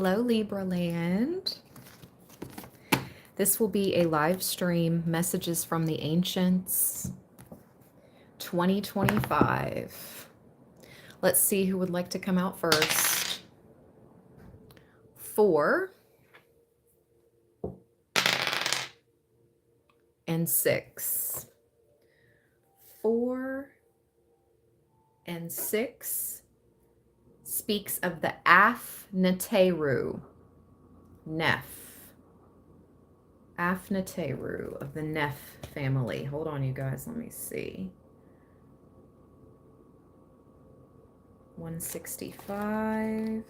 Hello, Libra land. This will be a live stream, Messages from the Ancients 2025. Let's see who would like to come out first. 4 and 6. 4 and 6 speaks of the Afnateru, Afnateru of the Neph family. Hold on, you guys. Let me see. 165.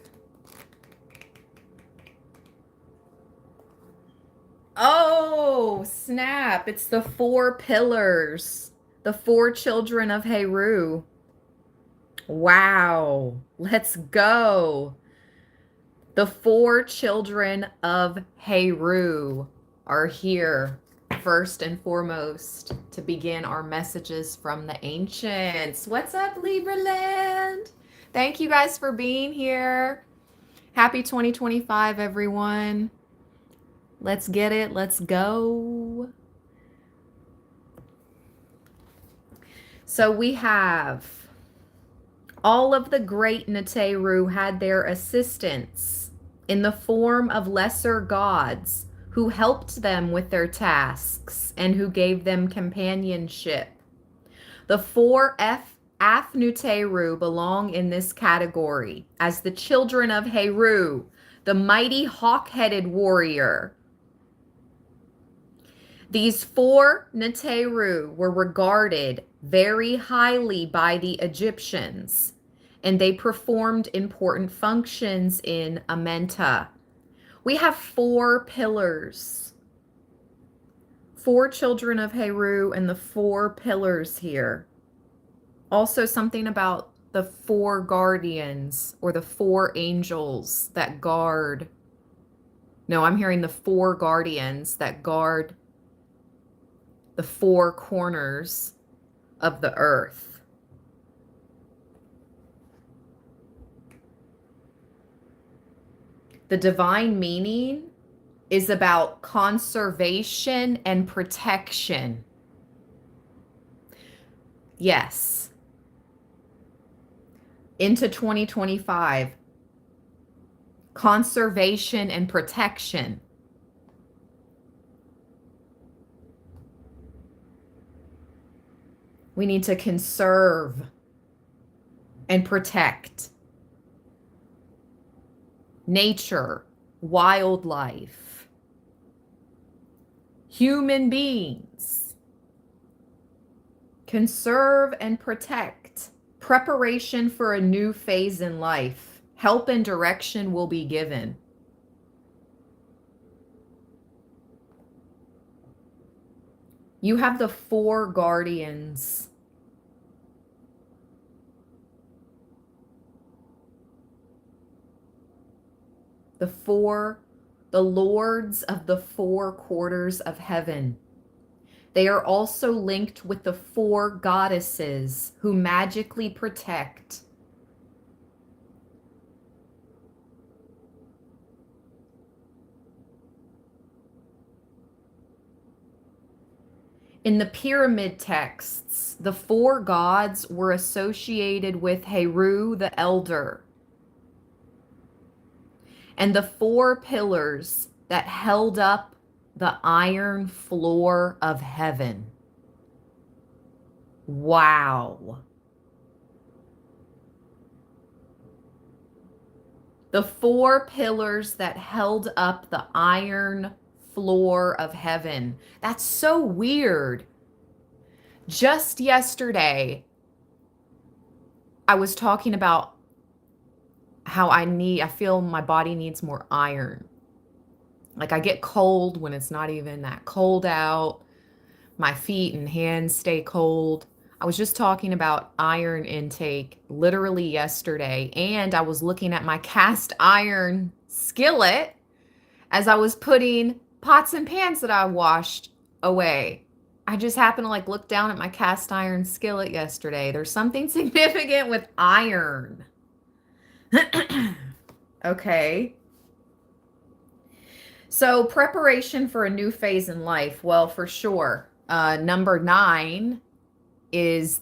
Oh, snap. It's the 4 pillars. The 4 children of Heru. Wow. Let's go. The 4 children of Heru are here first and foremost to begin our messages from the ancients. What's up, Libra land? Thank you guys for being here. Happy 2025, everyone. Let's get it. Let's go. So we have all of the great Neteru had their assistants in the form of lesser gods who helped them with their tasks and who gave them companionship. The 4 Afnuteru belong in this category as the children of Heru, the mighty hawk-headed warrior. These 4 Neteru were regarded very highly by the Egyptians, and they performed important functions in Amenta. We have 4 pillars, 4 children of Heru and the 4 pillars here. Also something about the 4 guardians or the 4 angels that guard. No, I'm hearing the 4 guardians that guard the 4 corners of the earth. The divine meaning is about conservation and protection. Yes. Into 2025. Conservation and protection. We need to conserve and protect nature, wildlife, human beings. Conserve and protect. Preparation for a new phase in life. Help and direction will be given. You have the 4 guardians. The lords of the 4 quarters of heaven. They are also linked with the 4 goddesses who magically protect. In the pyramid texts, the 4 gods were associated with Heru the Elder and the 4 pillars that held up the iron floor of heaven. Wow. The 4 pillars that held up the iron floor of heaven. That's so weird. Just yesterday, I was talking about how I feel my body needs more iron. Like I get cold when it's not even that cold out. My feet and hands stay cold. I was just talking about iron intake literally yesterday, and I was looking at my cast iron skillet as I was putting pots and pans that I washed away. I just happened to look down at my cast iron skillet yesterday. There's something significant with iron. Okay. So preparation for a new phase in life. Well, for sure. Number 9 is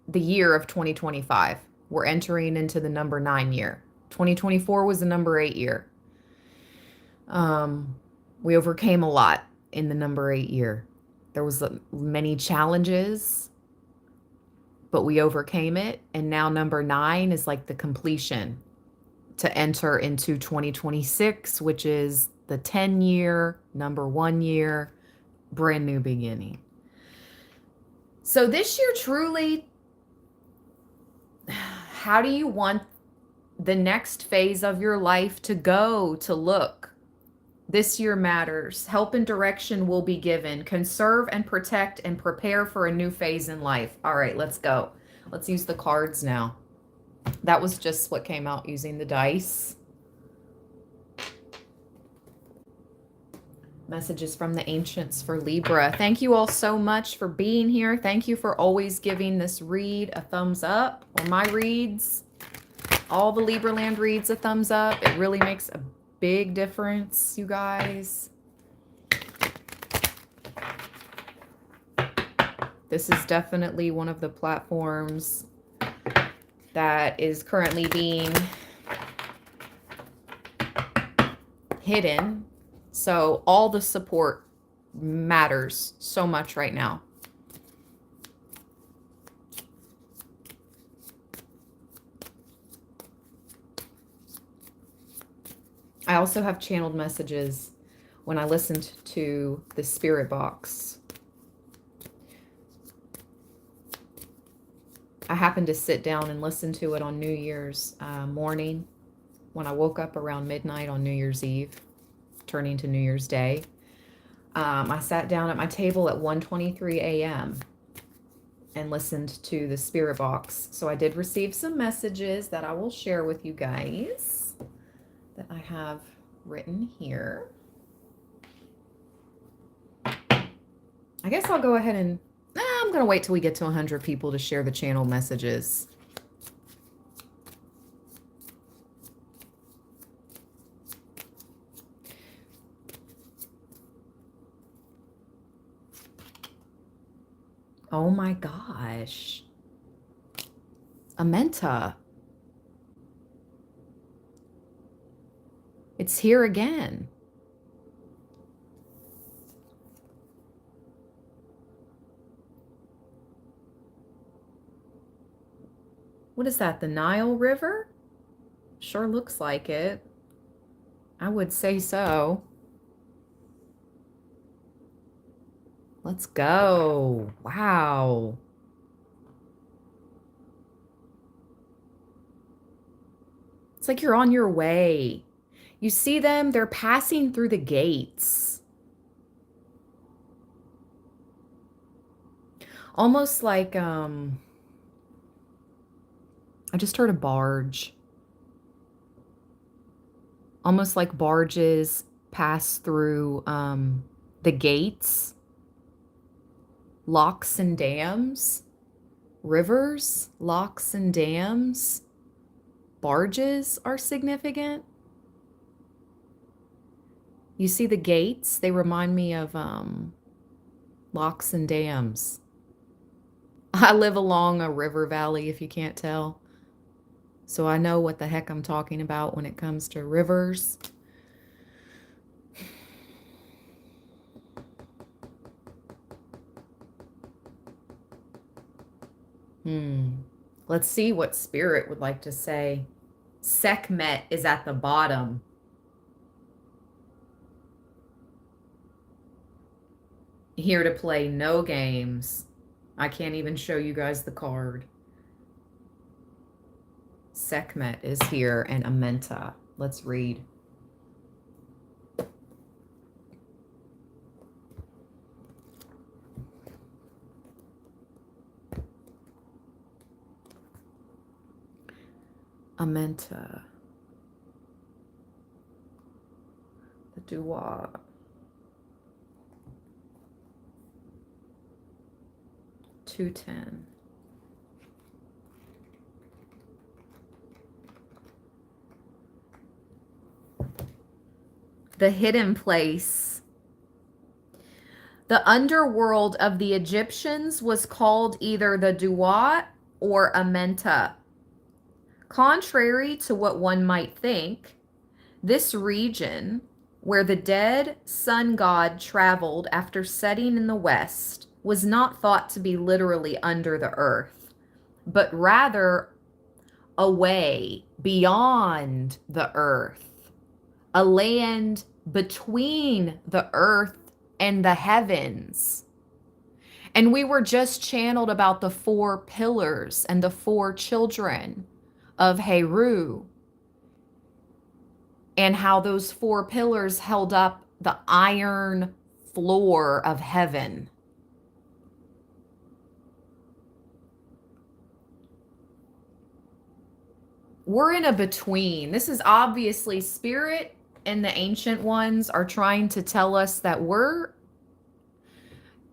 the year of 2025. We're entering into the number 9 year. 2024 was the number 8 year. We overcame a lot in the number 8 year. There was many challenges, but we overcame it. And now number 9 is like the completion to enter into 2026, which is the 10 year, number 1 year, brand new beginning. So this year, truly, how do you want the next phase of your life to go, to look? This year matters. Help and direction will be given. Conserve and protect and prepare for a new phase in life. All right, let's go. Let's use the cards now. That was just what came out using the dice. Messages from the ancients for Libra. Thank you all so much for being here. Thank you for always giving this read a thumbs up, or my reads, all the Libra land reads a thumbs up. It really makes a big difference, you guys. This is definitely one of the platforms that is currently being hidden. So all the support matters so much right now. I also have channeled messages when I listened to the spirit box. I happened to sit down and listen to it on New Year's morning when I woke up around midnight on New Year's Eve, turning to New Year's Day. I sat down at my table at 1:23 a.m. and listened to the spirit box. So I did receive some messages that I will share with you guys that I have written here. I guess I'll go ahead and I'm going to wait till we get to 100 people to share the channel messages. Oh my gosh. Amenta. It's here again. What is that? The Nile River? Sure looks like it. I would say so. Let's go. Wow. It's like you're on your way. You see them, they're passing through the gates. Almost like, I just heard a barge. Almost like barges pass through the gates, locks and dams, rivers, locks and dams. Barges are significant. You see the gates, they remind me of locks and dams. I live along a river valley, if you can't tell. So I know what the heck I'm talking about when it comes to rivers. Let's see what Spirit would like to say. Sekhmet is at the bottom. Here to play no games. I can't even show you guys the card. Sekhmet is here and Amenta. Let's read. Amenta. The Dua. $210. the hidden place. The underworld of the Egyptians was called either the Duat or Amenta. Contrary to what one might think, this region, where the dead sun god traveled after setting in the west, was not thought to be literally under the earth, but rather away, beyond the earth, a land between the earth and the heavens. And we were just channeled about the 4 pillars and the 4 children of Heru, and how those 4 pillars held up the iron floor of heaven. We're in a between. This is obviously spirit, and the ancient ones are trying to tell us that we're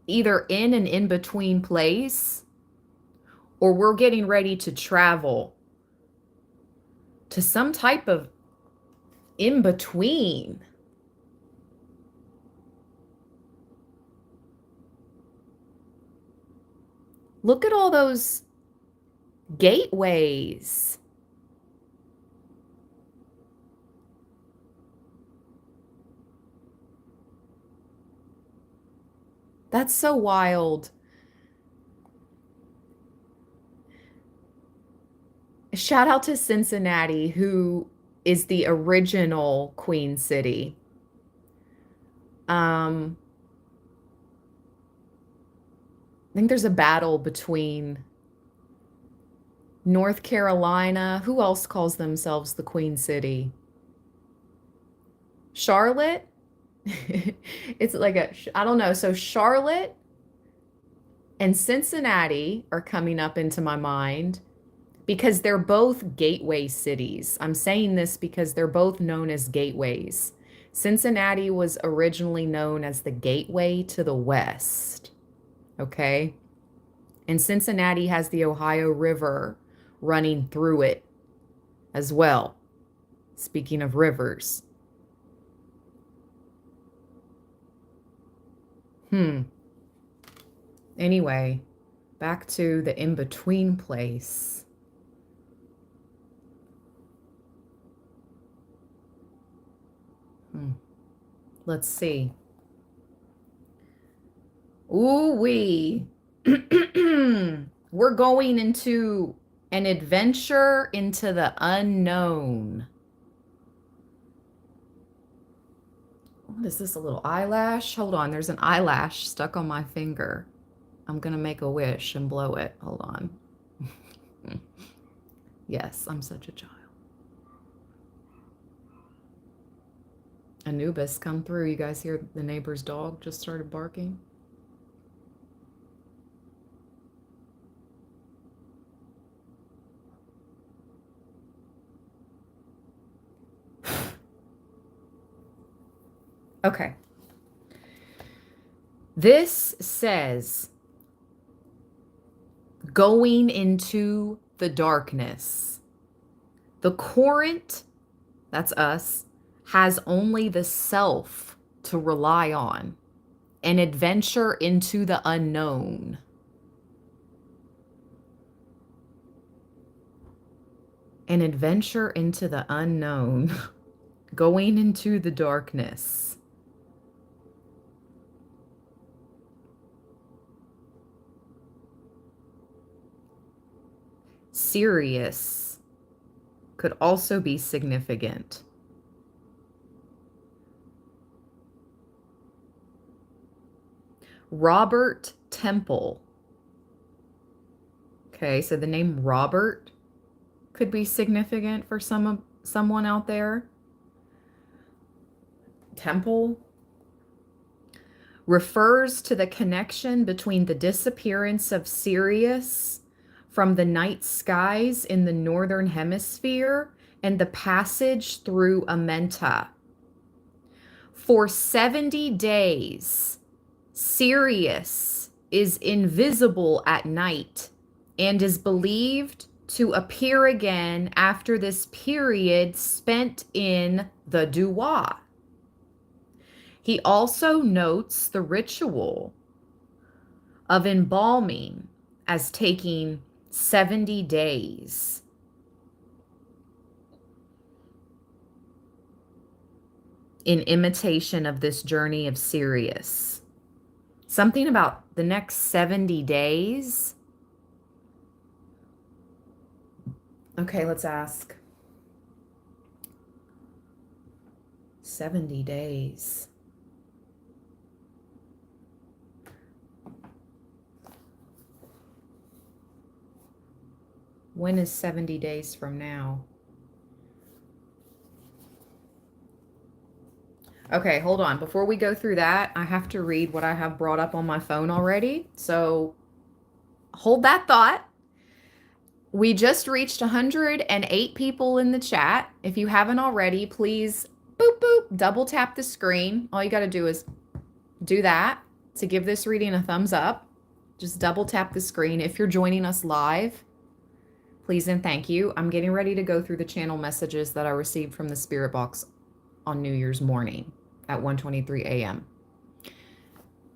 either in an in-between place, or we're getting ready to travel to some type of in-between. Look at all those gateways. That's so wild. Shout out to Cincinnati, who is the original Queen City. I think there's a battle between North Carolina. Who else calls themselves the Queen City? Charlotte? It's like I don't know. So Charlotte and Cincinnati are coming up into my mind because they're both gateway cities. I'm saying this because they're both known as gateways. Cincinnati was originally known as the gateway to the West. Okay? And Cincinnati has the Ohio River running through it as well. Speaking of rivers. Anyway, back to the in-between place. Let's see. Ooh-wee. We're going into an adventure into the unknown. What is this, a little eyelash? Hold on, there's an eyelash stuck on my finger. I'm going to make a wish and blow it. Hold on. Yes, I'm such a child. Anubis, come through. You guys hear the neighbor's dog just started barking? Okay. This says going into the darkness. The current, that's us, has only the self to rely on. An adventure into the unknown. An adventure into the unknown. Going into the darkness. Serious could also be significant. Robert Temple. Okay, so the name Robert could be significant for someone out there. Temple refers to the connection between the disappearance of Sirius from the night skies in the northern hemisphere and the passage through Amenta. For 70 days, Sirius is invisible at night and is believed to appear again after this period spent in the Duat. He also notes the ritual of embalming as taking 70 days. In imitation of this journey of Sirius. Something about the next 70 days. Okay, let's ask. 70 days. When is 70 days from now? Okay, hold on. Before we go through that, I have to read what I have brought up on my phone already. So hold that thought. We just reached 108 people in the chat. If you haven't already, please boop, boop, double tap the screen. All you got to do is do that to give this reading a thumbs up. Just double tap the screen. If you're joining us live, please and thank you. I'm getting ready to go through the channel messages that I received from the Spirit Box on New Year's morning at 1:23 a.m.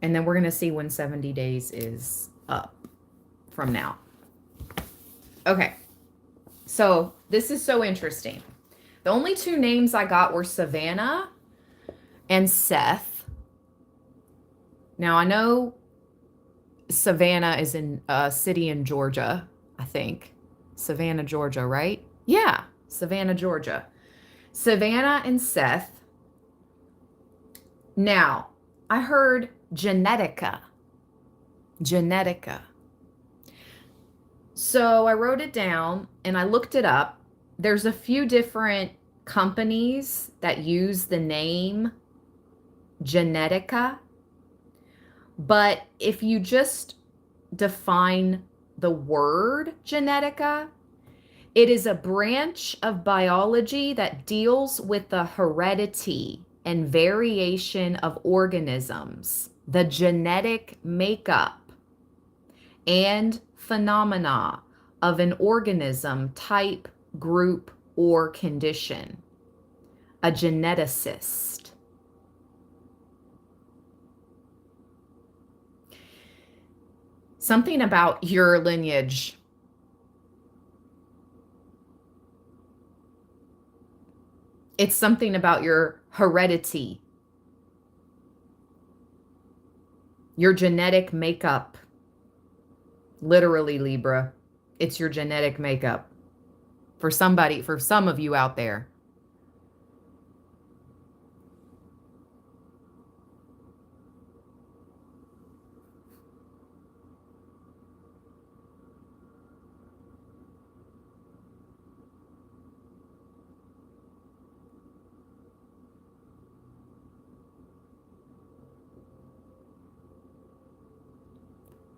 And then we're going to see when 70 days is up from now. Okay, so this is so interesting. The only two names I got were Savannah and Seth. Now, I know Savannah is in a city in Georgia, I think. Savannah, Georgia, right? Yeah, Savannah, Georgia. Savannah and Seth. Now, I heard Genetica. Genetica. So I wrote it down and I looked it up. There's a few different companies that use the name Genetica. But if you just define the word Genetica, it is a branch of biology that deals with the heredity and variation of organisms, the genetic makeup and phenomena of an organism, type, group, or condition. A geneticist. Something about your lineage. It's something about your heredity, your genetic makeup. Literally, Libra, it's your genetic makeup. For somebody, for some of you out there.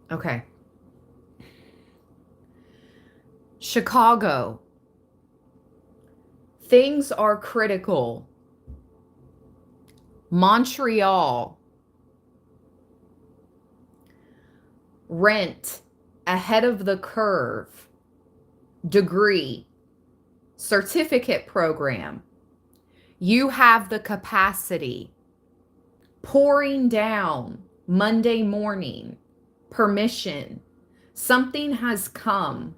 Okay. Chicago. Things are critical. Montreal. Rent. Ahead of the curve. Degree. Certificate program. You have the capacity. Pouring down. Monday morning. Permission. Something has come.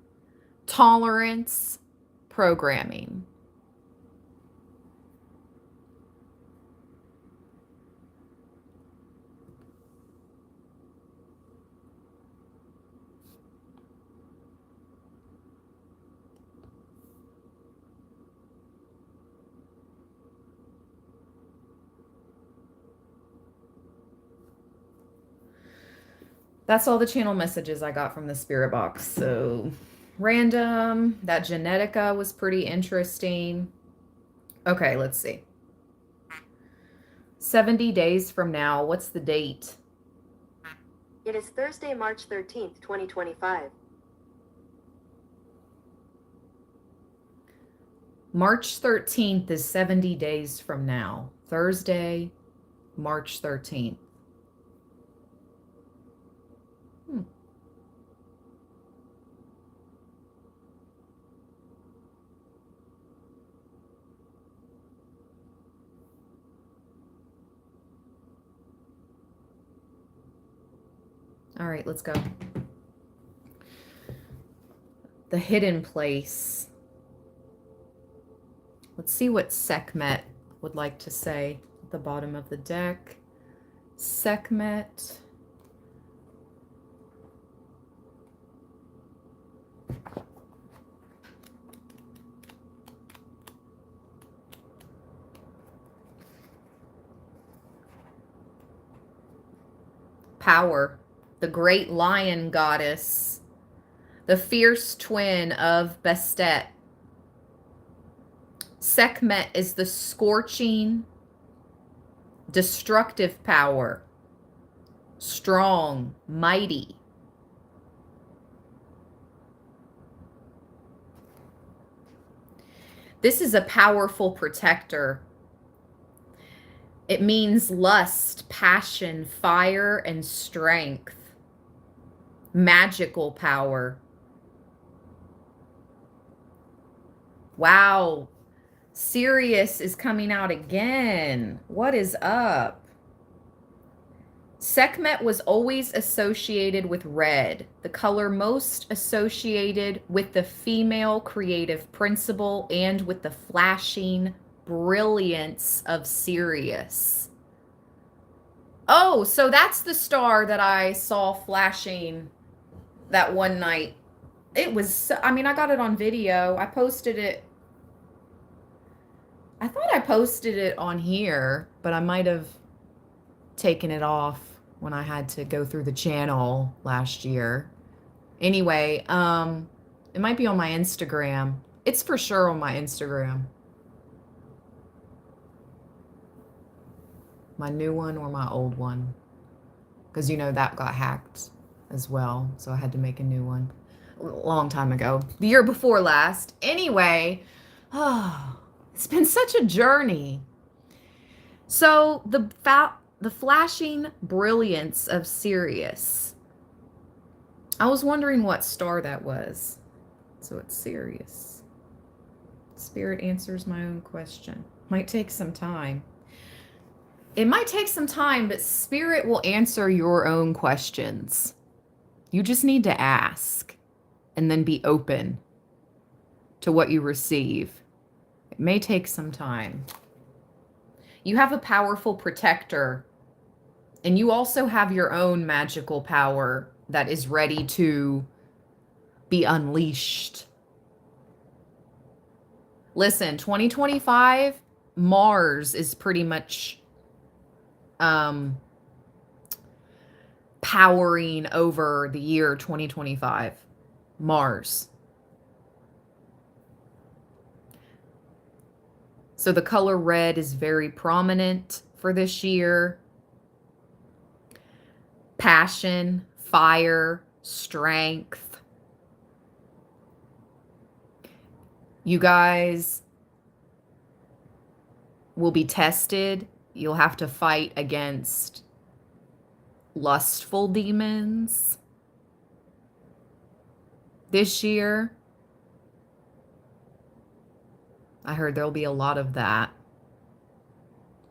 Tolerance. Programming. That's all the channel messages I got from the Spirit Box. So random. That Genetica was pretty interesting. Okay, let's see. 70 days from now. What's the date? It is Thursday, March 13th, 2025. March 13th is 70 days from now. Thursday, March 13th. All right, let's go. The hidden place. Let's see what Sekhmet would like to say at the bottom of the deck. Sekhmet. Power, the great lion goddess, the fierce twin of Bastet. Sekhmet is the scorching, destructive power, strong, mighty. This is a powerful protector. It means lust, passion, fire, and strength. Magical power. Wow. Sirius is coming out again. What is up? Sekhmet was always associated with red, the color most associated with the female creative principle and with the flashing brilliance of Sirius. Oh, so that's the star that I saw flashing that one night. It was, I mean, I got it on video. I posted it. I thought I posted it on here, but I might have taken it off when I had to go through the channel last year. Anyway, it might be on my Instagram. It's for sure on my Instagram. My new one or my old one. Because, you know, that got hacked as well. So I had to make a new one a long time ago. The year before last. Anyway, it's been such a journey. So the flashing brilliance of Sirius. I was wondering what star that was. So it's Sirius. Spirit answers my own question. Might take some time. It might take some time, but Spirit will answer your own questions. You just need to ask and then be open to what you receive. It may take some time. You have a powerful protector, and you also have your own magical power that is ready to be unleashed. Listen, 2025, Mars is pretty much powering over the year 2025. Mars. So the color red is very prominent for this year. Passion, fire, strength. You guys will be tested. You'll have to fight against lustful demons this year. I heard there'll be a lot of that.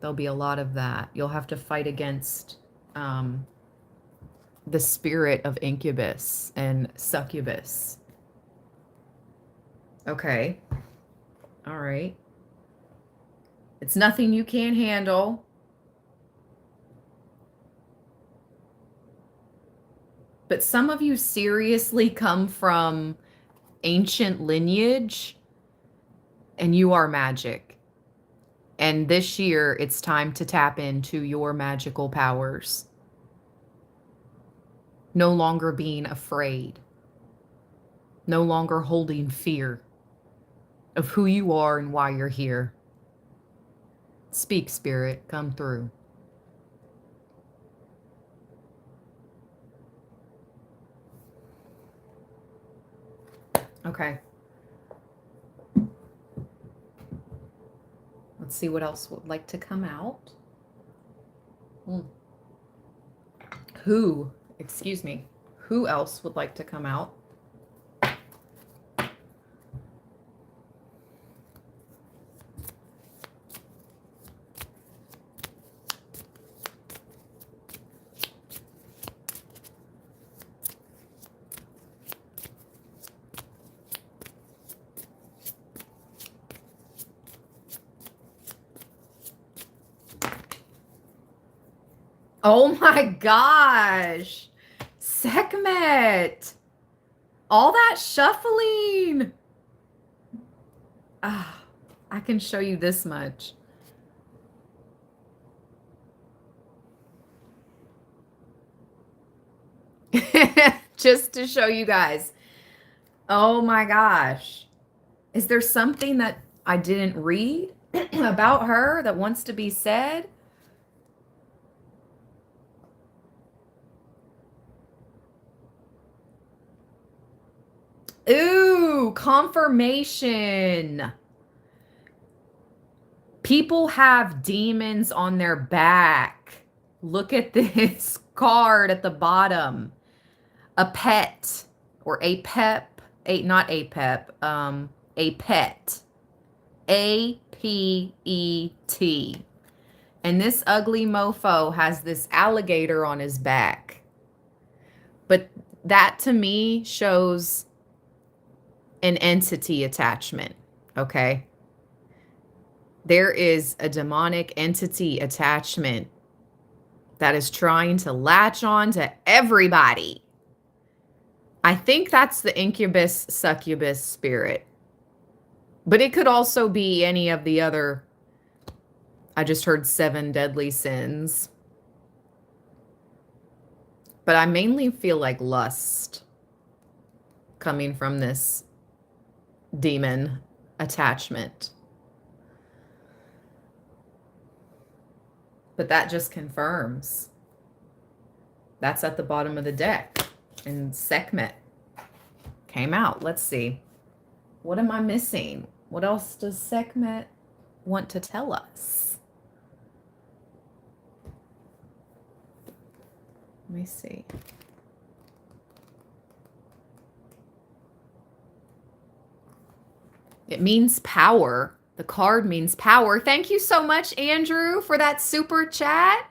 There'll be a lot of that. You'll have to fight against the spirit of incubus and succubus. Okay. All right. It's nothing you can't handle. But some of you seriously come from ancient lineage, and you are magic. And this year, it's time to tap into your magical powers. No longer being afraid. No longer holding fear of who you are and why you're here. Speak, Spirit, come through. Okay. Let's see what else would like to come out. Who else would like to come out? Oh my gosh. Sekhmet. All that shuffling. Ah, I can show you this much. Just to show you guys. Oh my gosh. Is there something that I didn't read about her that wants to be said? Ooh, confirmation. People have demons on their back. Look at this card at the bottom. A pet or a pep, not a pep, a pet. A-P-E-T. And this ugly mofo has this alligator on his back. But that to me shows an entity attachment, okay? There is a demonic entity attachment that is trying to latch on to everybody. I think that's the incubus, succubus spirit. But it could also be any of the other, I just heard 7 deadly sins. But I mainly feel like lust coming from this demon attachment. But that just confirms. That's at the bottom of the deck. And Sekhmet came out. Let's see. What am I missing? What else does Sekhmet want to tell us? Let me see. It means power. The card means power. Thank you so much, Andrew, for that super chat.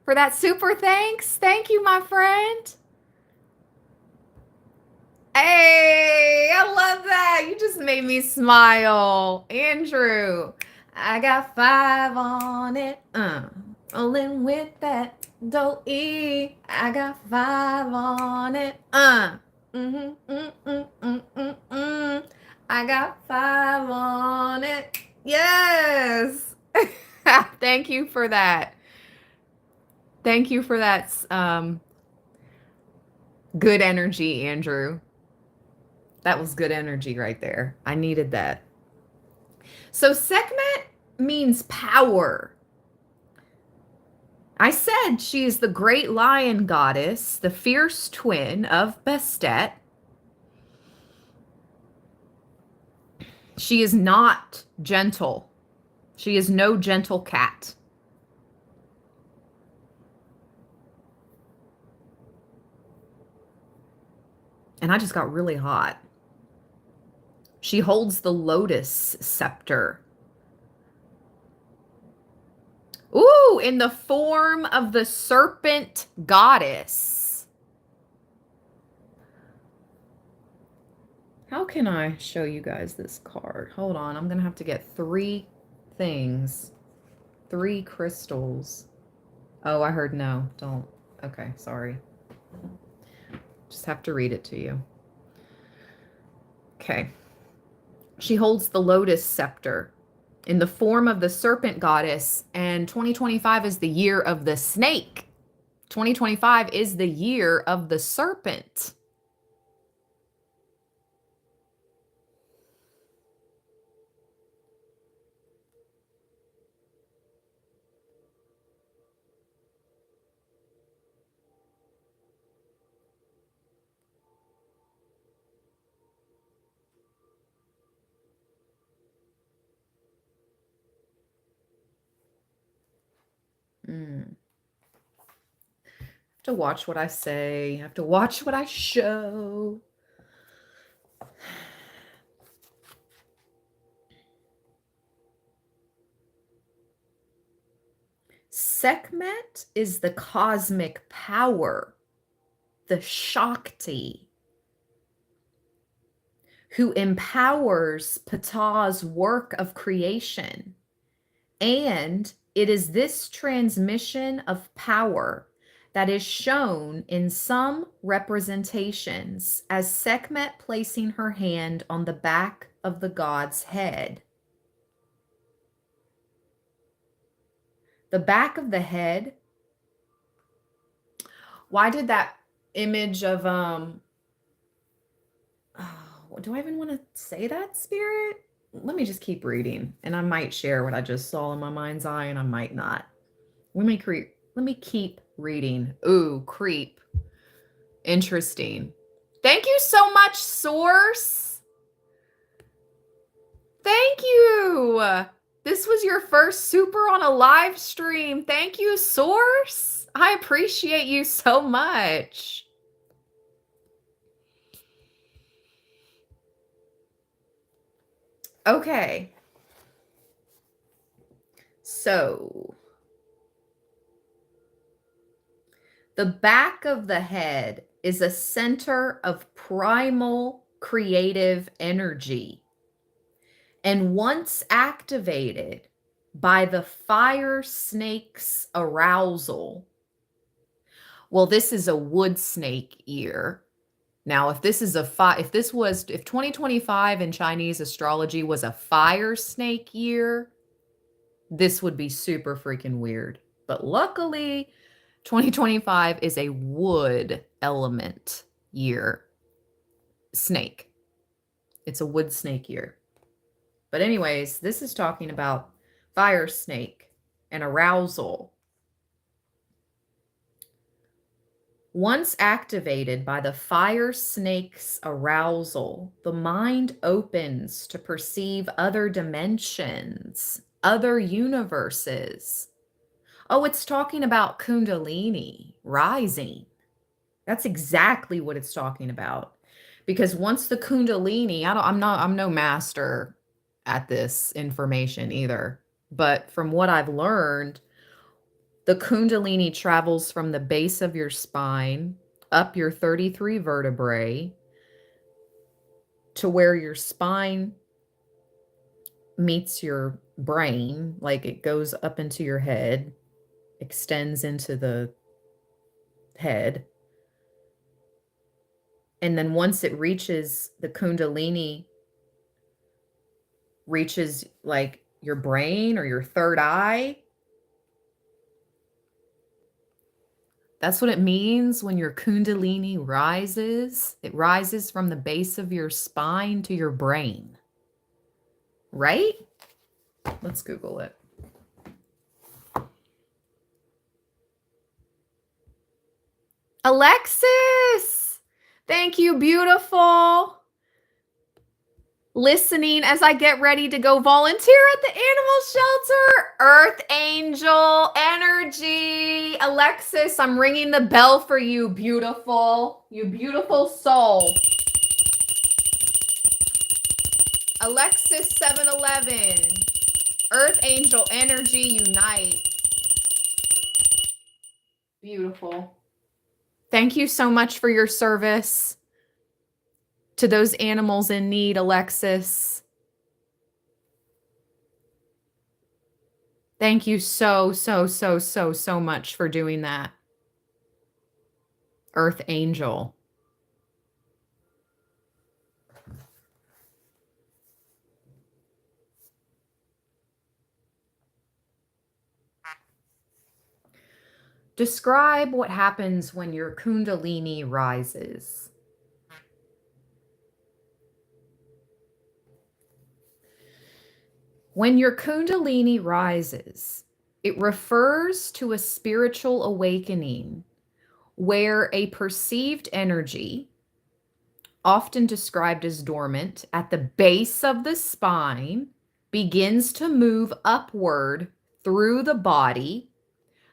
For that super thanks. Thank you, my friend. Hey, I love that. You just made me smile. Andrew, I got 5 on it. Rolling with that dough-e. I got 5 on it. I got 5 on it. Yes. Thank you for that. Thank you for that good energy, Andrew. That was good energy right there. I needed that. So Sekhmet means power. I said she is the great lion goddess, the fierce twin of Bastet. She is not gentle. She is no gentle cat. And I just got really hot. She holds the lotus scepter. Ooh, in the form of the serpent goddess. How can I show you guys this card? Hold on, I'm going to have to get 3 things. 3 crystals. Oh, I heard no. Don't. Okay, sorry. Just have to read it to you. Okay. She holds the lotus scepter in the form of the serpent goddess, and 2025 is the year of the snake. 2025 is the year of the serpent. Have to watch what I say. Have to watch what I show. Sekhmet is the cosmic power, the Shakti, who empowers Ptah's work of creation and It is this transmission of power that is shown in some representations as Sekhmet placing her hand on the back of the god's head. The back of the head. Why did that image of do I even want to say that, Spirit? Let me just keep reading, and I might share what I just saw in my mind's eye, and I might not. Let me keep reading. Ooh, creep. Interesting. Thank you so much, Source. Thank you. This was your first super on a live stream. Thank you, Source. I appreciate you so much. Okay. So, the back of the head is a center of primal creative energy. And once activated by the fire snake's arousal, well, this is a wood snake ear. Now, if 2025 in Chinese astrology was a fire snake year, this would be super freaking weird. But luckily, 2025 is a wood element year. Snake. It's a wood snake year. But anyways, this is talking about fire snake and arousal. Once activated by the fire snake's arousal, the mind opens to perceive other dimensions, other universes. Oh, it's talking about Kundalini rising. That's exactly what it's talking about. Because once the Kundalini, I'm no master at this information either, but from what I've learned, the Kundalini travels from the base of your spine up your 33 vertebrae to where your spine meets your brain, like it goes up into your head, extends into the head. And then once it reaches the Kundalini, reaches like your brain or your third eye. That's what it means when your Kundalini rises. It rises from the base of your spine to your brain. Right? Let's Google it. Alexis! Thank you, beautiful. Listening as I get ready to go volunteer at the animal shelter. Earth angel energy. Alexis, I'm ringing the bell for you, beautiful. You beautiful soul. Alexis 711. Earth angel energy unite. Beautiful. Thank you so much for your service to those animals in need, Alexis. Thank you so much for doing that. Earth Angel. Describe what happens when your Kundalini rises. When your Kundalini rises, it refers to a spiritual awakening where a perceived energy, often described as dormant, at the base of the spine, begins to move upward through the body,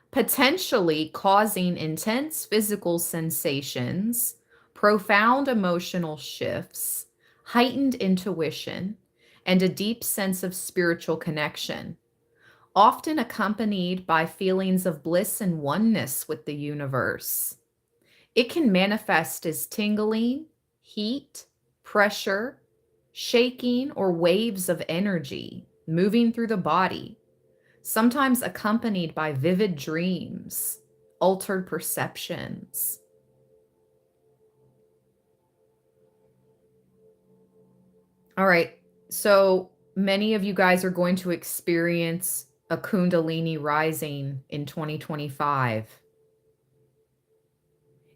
potentially causing intense physical sensations, profound emotional shifts, heightened intuition, and a deep sense of spiritual connection, often accompanied by feelings of bliss and oneness with the universe. It can manifest as tingling, heat, pressure, shaking, or waves of energy moving through the body, sometimes accompanied by vivid dreams, altered perceptions. All right, so many of you guys are going to experience a Kundalini rising in 2025.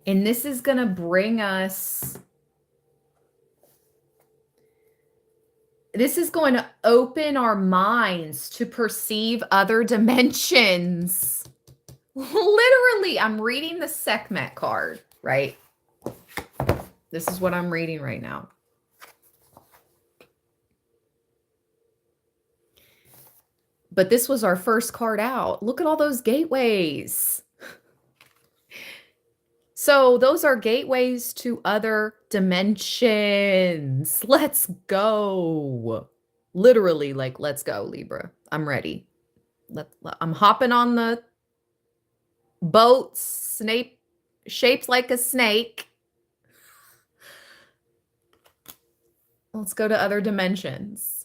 And this is going to bring us, this is going to open our minds to perceive other dimensions. Literally, I'm reading the Sekhmet card, right? This is what I'm reading right now. But this was our first card out. Look at all those gateways. So those are gateways to other dimensions. Let's go. Literally, like, let's go, Libra. I'm ready. I'm hopping on the boat, snake shaped like a snake. Let's go to other dimensions.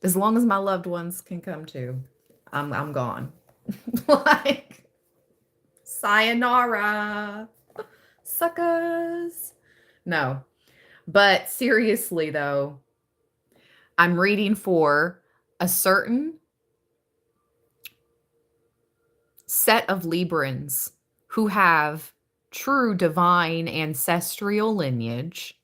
As long as my loved ones can come too, I'm gone. Like, sayonara, suckers. No, but seriously though, I'm reading for a certain set of Librans who have true divine ancestral lineage.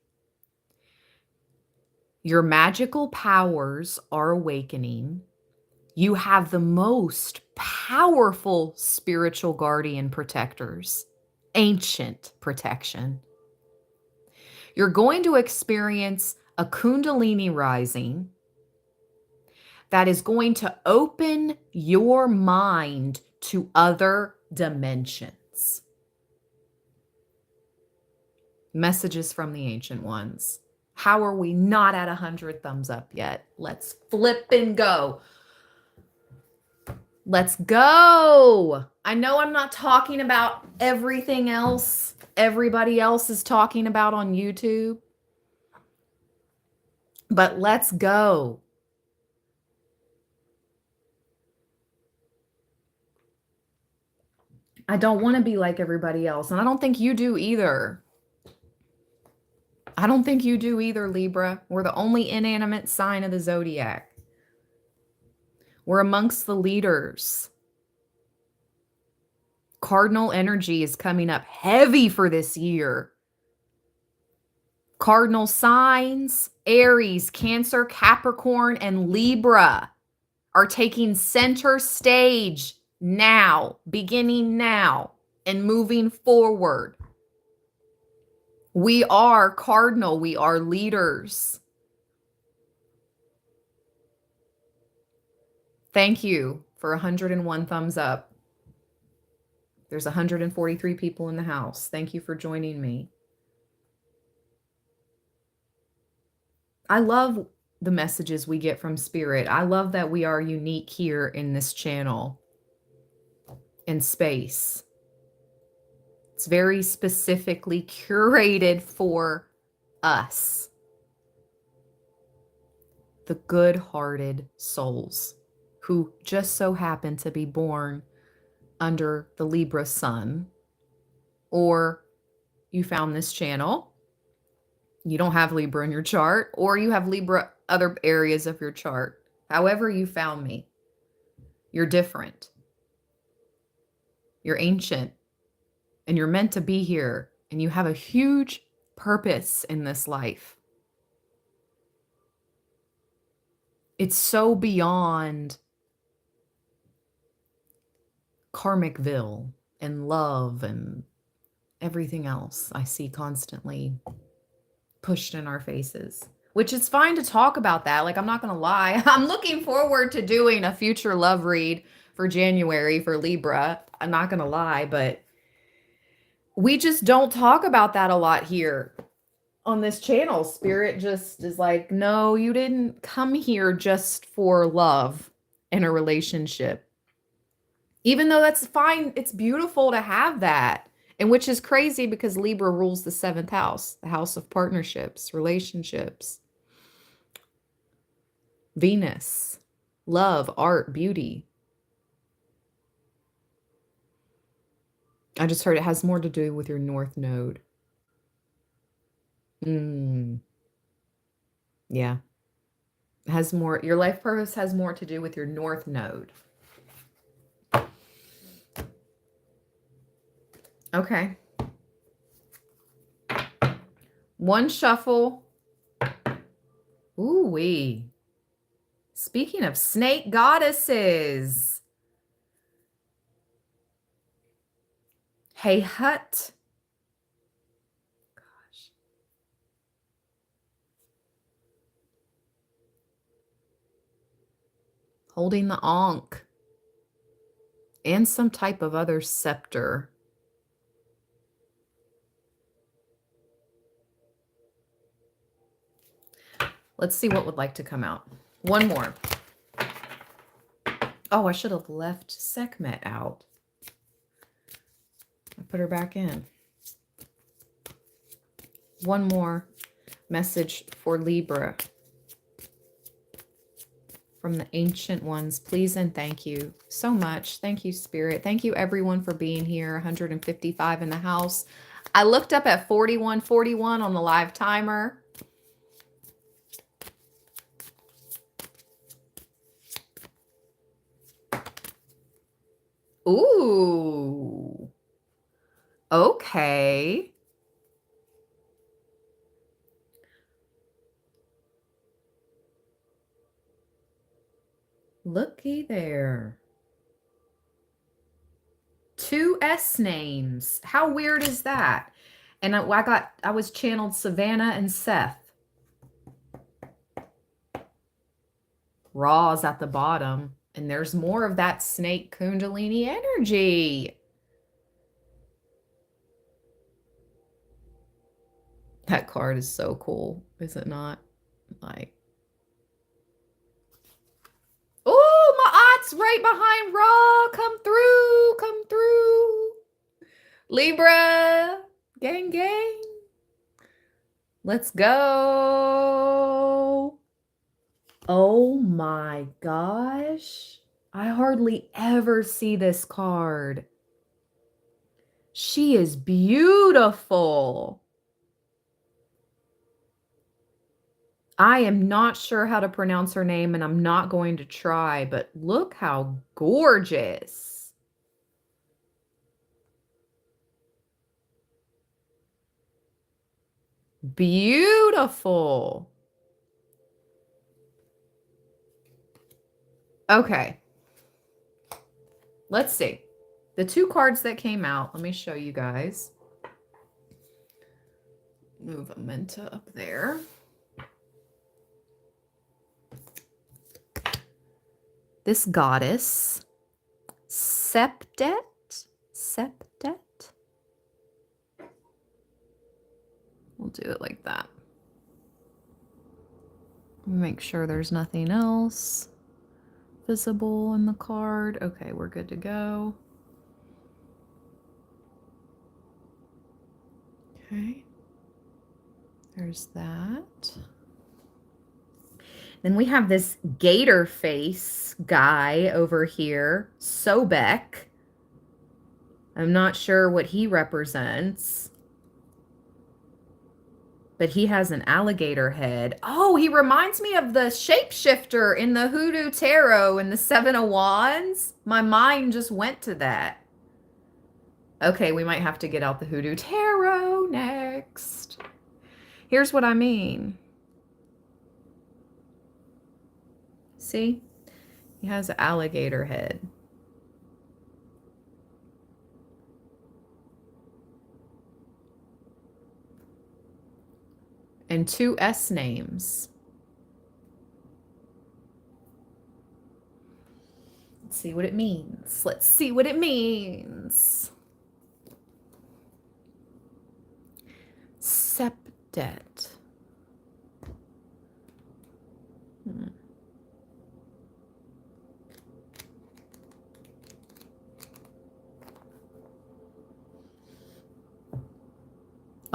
Your magical powers are awakening. You have the most powerful spiritual guardian protectors, ancient protection. You're going to experience a Kundalini rising that is going to open your mind to other dimensions. Messages from the ancient ones. How are we not at 100 thumbs up yet? Let's flip and go. Let's go. I know I'm not talking about everything else everybody else is talking about on YouTube, but let's go. I don't want to be like everybody else, and I don't think you do either. I don't think you do either, Libra. We're the only inanimate sign of the zodiac. We're amongst the leaders. Cardinal energy is coming up heavy for this year. Cardinal signs, Aries, Cancer, Capricorn, and Libra are taking center stage now, beginning now, and moving forward. We are cardinal. We are leaders. Thank you for 101 thumbs up. There's 143 people in the house. Thank you for joining me. I love the messages we get from Spirit. I love that we are unique here in this channel and space. It's very specifically curated for us, the good-hearted souls who just so happen to be born under the Libra sun, or you found this channel, you don't have Libra in your chart, or you have Libra other areas of your chart. However you found me, you're different. You're ancient, and you're meant to be here, and you have a huge purpose in this life. It's so beyond Karmicville and love and everything else I see constantly pushed in our faces, which is fine to talk about that. Like, I'm not going to lie. I'm looking forward to doing a future love read for January for Libra. I'm not going to lie, but we just don't talk about that a lot here on this channel. Spirit just is like, no, you didn't come here just for love in a relationship. Even though that's fine, it's beautiful to have that. And which is crazy because Libra rules the 7th house, the house of partnerships, relationships. Venus. Love, art, beauty. I just heard it has more to do with your north node. Yeah. It has more, your life purpose has more to do with your north node. Okay. One shuffle. Ooh-wee. Speaking of snake goddesses. Hey, Hut. Gosh. Holding the Ankh. And some type of other scepter. Let's see what would like to come out. One more. Oh, I should have left Sekhmet out. I put her back in. One more message for Libra from the ancient ones. Please and thank you so much. Thank you, Spirit. Thank you, everyone, for being here. 155 in the house. I looked up at 41:41 on the live timer. Ooh. Okay. Looky there. 2 S names. How weird is that? And I was channeled Savannah and Seth. Ra's at the bottom. And there's more of that snake Kundalini energy. That card is so cool, is it not? Like, oh, my aunt's right behind Ra. Come through, come through. Libra, gang, gang. Let's go. Oh my gosh. I hardly ever see this card. She is beautiful. I am not sure how to pronounce her name, and I'm not going to try, but look how gorgeous. Beautiful. Okay. Let's see. The 2 cards that came out, let me show you guys. Move Amenta up there. This goddess, Septet. We'll do it like that. Make sure there's nothing else visible in the card. Okay, we're good to go. Okay. There's that. Then we have this gator face guy over here, Sobek. I'm not sure what he represents, but he has an alligator head. Oh, he reminds me of the shapeshifter in the Hoodoo Tarot in the 7 of Wands. My mind just went to that. Okay, we might have to get out the Hoodoo Tarot next. Here's what I mean. See? He has an alligator head. And 2 S names. Let's see what it means. Let's see what it means. Septet.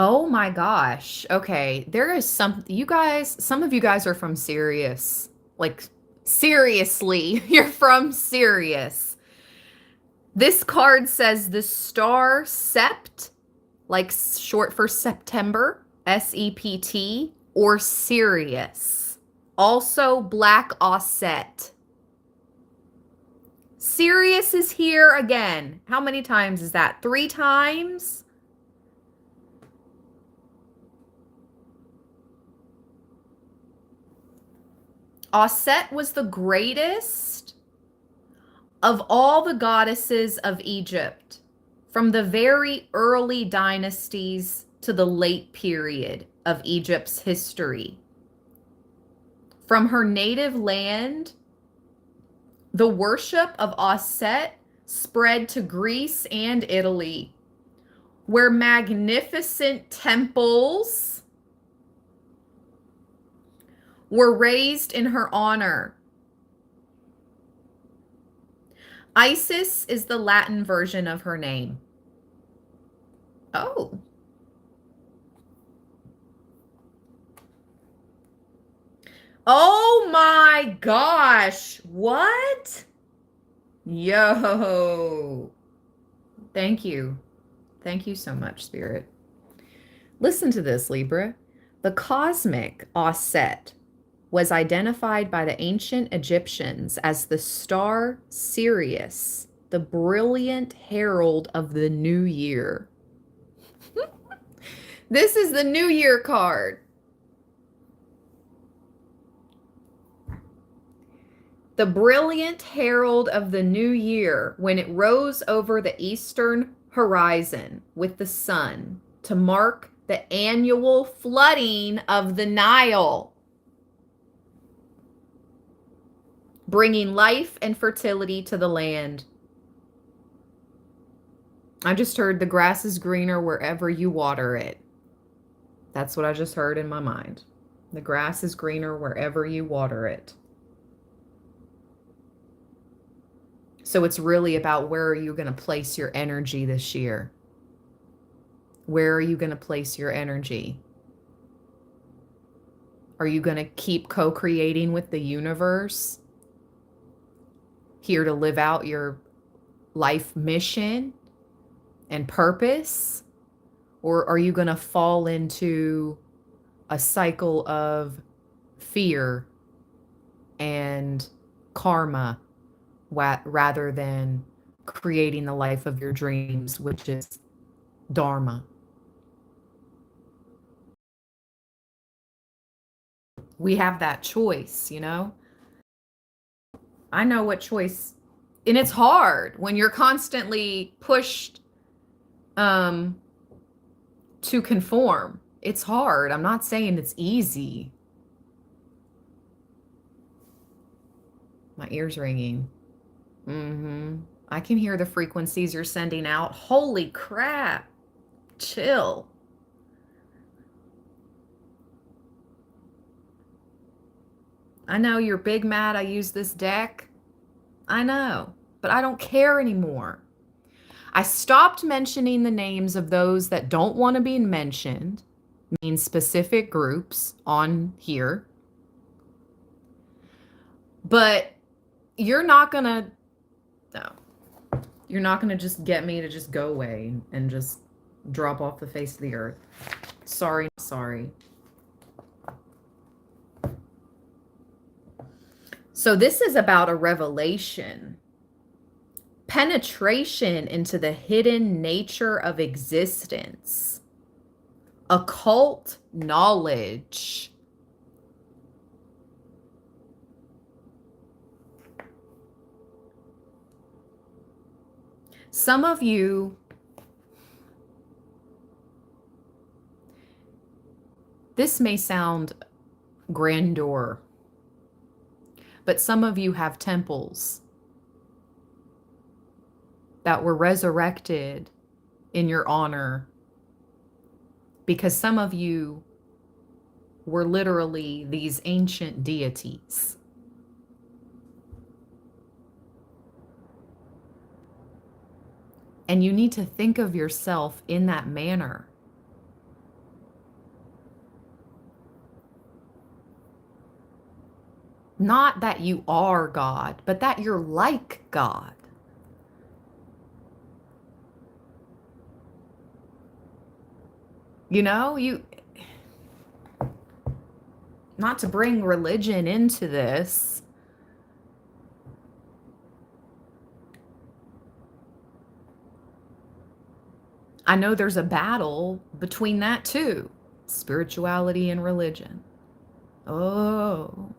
Oh my gosh. Okay. There is some of you guys are from Sirius, like Seriously, you're from Sirius. This card says the star Sept, like short for September, S-E-P-T, or Sirius. Also Black Osset. Sirius is here again. How many times is that? 3 times? Osset was the greatest of all the goddesses of Egypt, from the very early dynasties to the late period of Egypt's history. From her native land, the worship of Osset spread to Greece and Italy, where magnificent temples were raised in her honor. Isis is the Latin version of her name. Oh. Oh my gosh. What? Yo. Thank you. Thank you so much, Spirit. Listen to this, Libra. The cosmic Osset was identified by the ancient Egyptians as the star Sirius, the brilliant herald of the new year. This is the New Year card. The brilliant herald of the new year when it rose over the eastern horizon with the sun to mark the annual flooding of the Nile, bringing life and fertility to the land. I just heard the grass is greener wherever you water it. That's what I just heard in my mind. The grass is greener wherever you water it. So it's really about, where are you going to place your energy this year? Where are you going to place your energy? Are you going to keep co-creating with the universe? Here to live out your life mission and purpose? Or are you going to fall into a cycle of fear and karma rather than creating the life of your dreams, which is Dharma? We have that choice, you know? I know what choice, and it's hard when you're constantly pushed to conform. It's hard. I'm not saying it's easy. My ear's ringing. I can hear the frequencies you're sending out. Holy crap. Chill. I know you're big mad I use this deck. I know, but I don't care anymore. I stopped mentioning the names of those that don't want to be mentioned, mean specific groups on here. But you're not going to, no, you're not going to just get me to just go away and just drop off the face of the earth. Sorry, sorry. So this is about a revelation, penetration into the hidden nature of existence, occult knowledge. Some of you, this may sound grandeur, but some of you have temples that were resurrected in your honor, because some of you were literally these ancient deities. And you need to think of yourself in that manner. Not that you are God, but that you're like God. You know, not to bring religion into this, I know there's a battle between that too, spirituality and religion. Oh,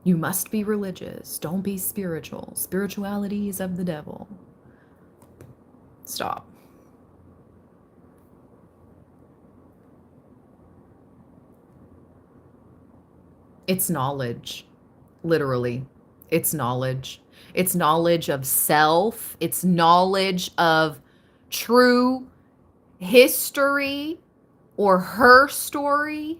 you must be religious. Don't be spiritual. Spirituality is of the devil. Stop. It's knowledge, literally. It's knowledge. It's knowledge of self. It's knowledge of true history or her story.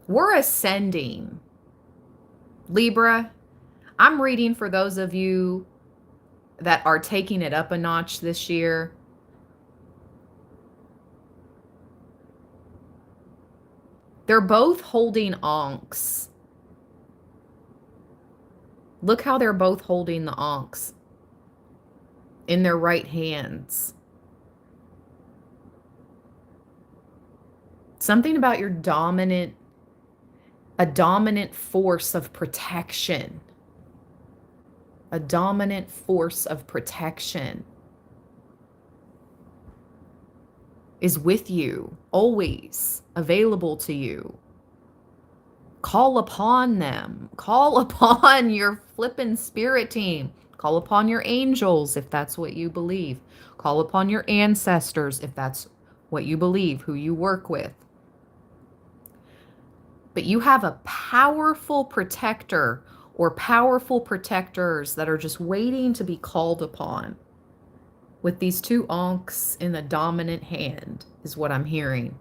We're ascending. Libra, I'm reading for those of you that are taking it up a notch this year. They're both holding ankhs. Look how they're both holding the ankhs in their right hands. Something about your a dominant force of protection. A dominant force of protection is with you, always available to you. Call upon them. Call upon your flippin' spirit team. Call upon your angels if that's what you believe. Call upon your ancestors if that's what you believe, who you work with. But you have a powerful protector or powerful protectors that are just waiting to be called upon. With these two ankhs in the dominant hand is what I'm hearing.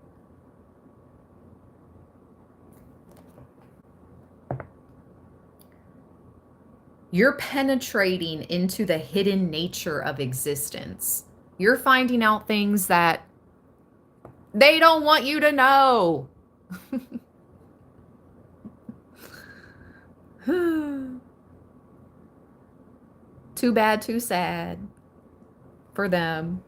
You're penetrating into the hidden nature of existence. You're finding out things that they don't want you to know. Too bad, too sad for them.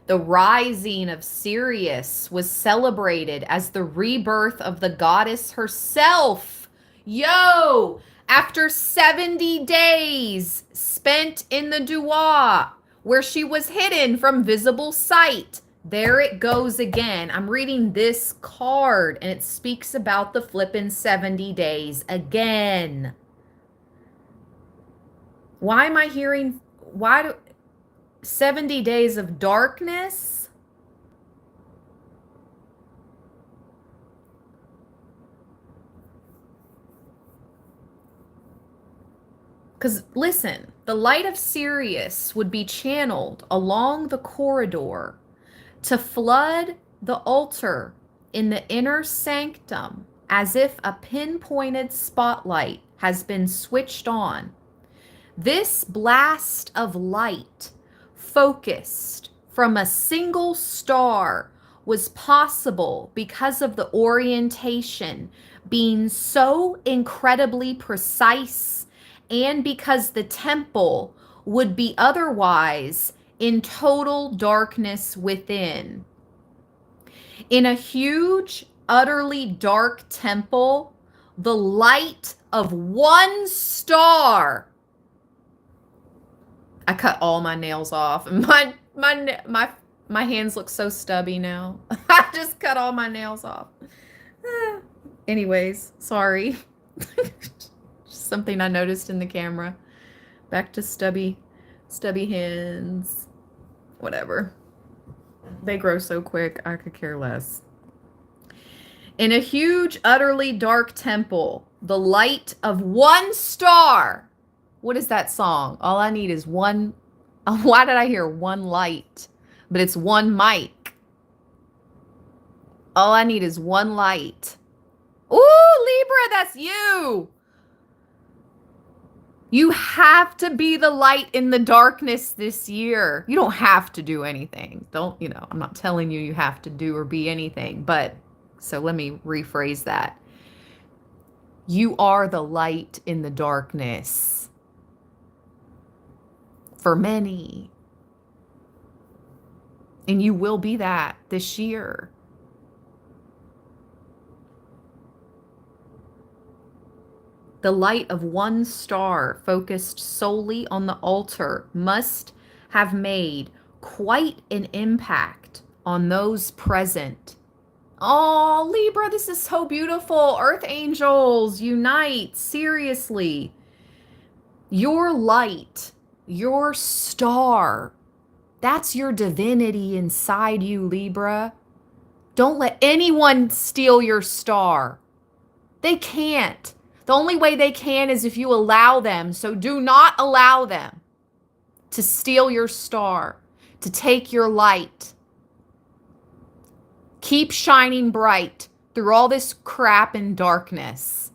The rising of Sirius was celebrated as the rebirth of the goddess herself. Yo, after 70 days spent in the Dua, where she was hidden from visible sight, there it goes again. I'm reading this card and it speaks about the flippin' 70 days again. Why am I hearing, 70 days of darkness? Because listen, the light of Sirius would be channeled along the corridor to flood the altar in the inner sanctum as if a pinpointed spotlight has been switched on. This blast of light, focused from a single star, was possible because of the orientation being so incredibly precise and because the temple would be otherwise in total darkness within. In a huge, utterly dark temple, the light of one star. I cut all my nails off, and my hands look so stubby now. I just cut all my nails off. Anyways, sorry. Just something I noticed in the camera. Back to stubby hands. Whatever. They grow so quick, I could care less. In a huge, utterly dark temple, the light of one star. What is that song? All I need is one. Why did I hear one light? But it's one mic. All I need is one light. Ooh, Libra, that's you. You have to be the light in the darkness this year. You don't have to do anything. Don't, I'm not telling you have to do or be anything, but so let me rephrase that. You are the light in the darkness for many. And you will be that this year. The light of one star focused solely on the altar must have made quite an impact on those present. Oh, Libra, this is so beautiful. Earth angels, unite. Seriously. Your light, your star, that's your divinity inside you, Libra. Don't let anyone steal your star. They can't. The only way they can is if you allow them. So do not allow them to steal your star, to take your light. Keep shining bright through all this crap and darkness.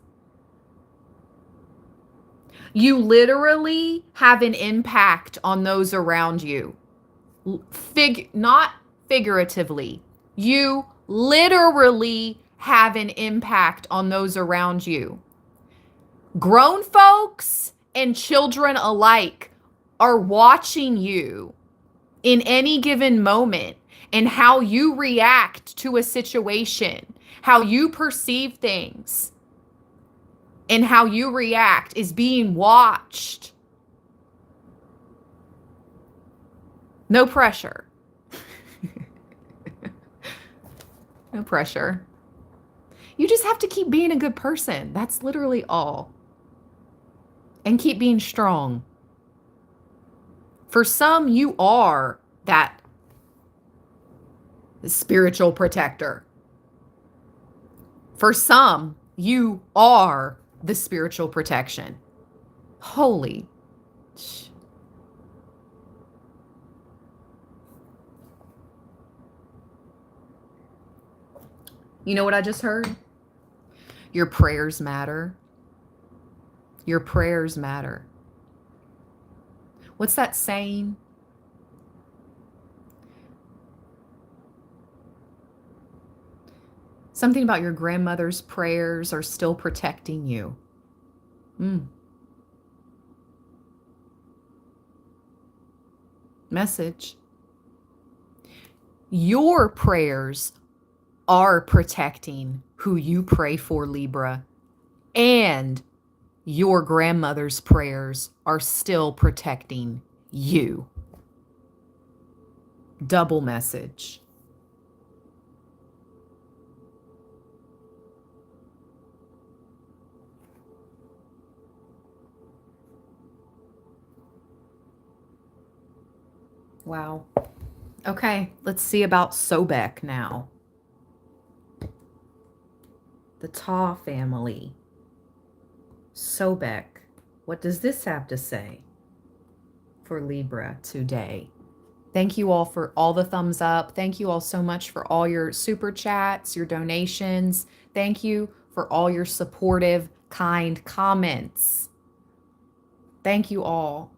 You literally have an impact on those around you. Not figuratively. You literally have an impact on those around you. Grown folks and children alike are watching you in any given moment and how you react to a situation, how you perceive things, and how you react is being watched. No pressure. No pressure. You just have to keep being a good person. That's literally all. And keep being strong. For some, you are that spiritual protector. For some, you are the spiritual protection. Holy. You know what I just heard? Your prayers matter. Your prayers matter. What's that saying? Something about your grandmother's prayers are still protecting you. Message. Your prayers are protecting who you pray for, Libra. And your grandmother's prayers are still protecting you. Double message. Wow. Okay, let's see about Sobek now. The Ta family. Sobek. What does this have to say for Libra today? Thank you all for all the thumbs up. Thank you all so much for all your super chats, your donations. Thank you for all your supportive, kind comments. Thank you all.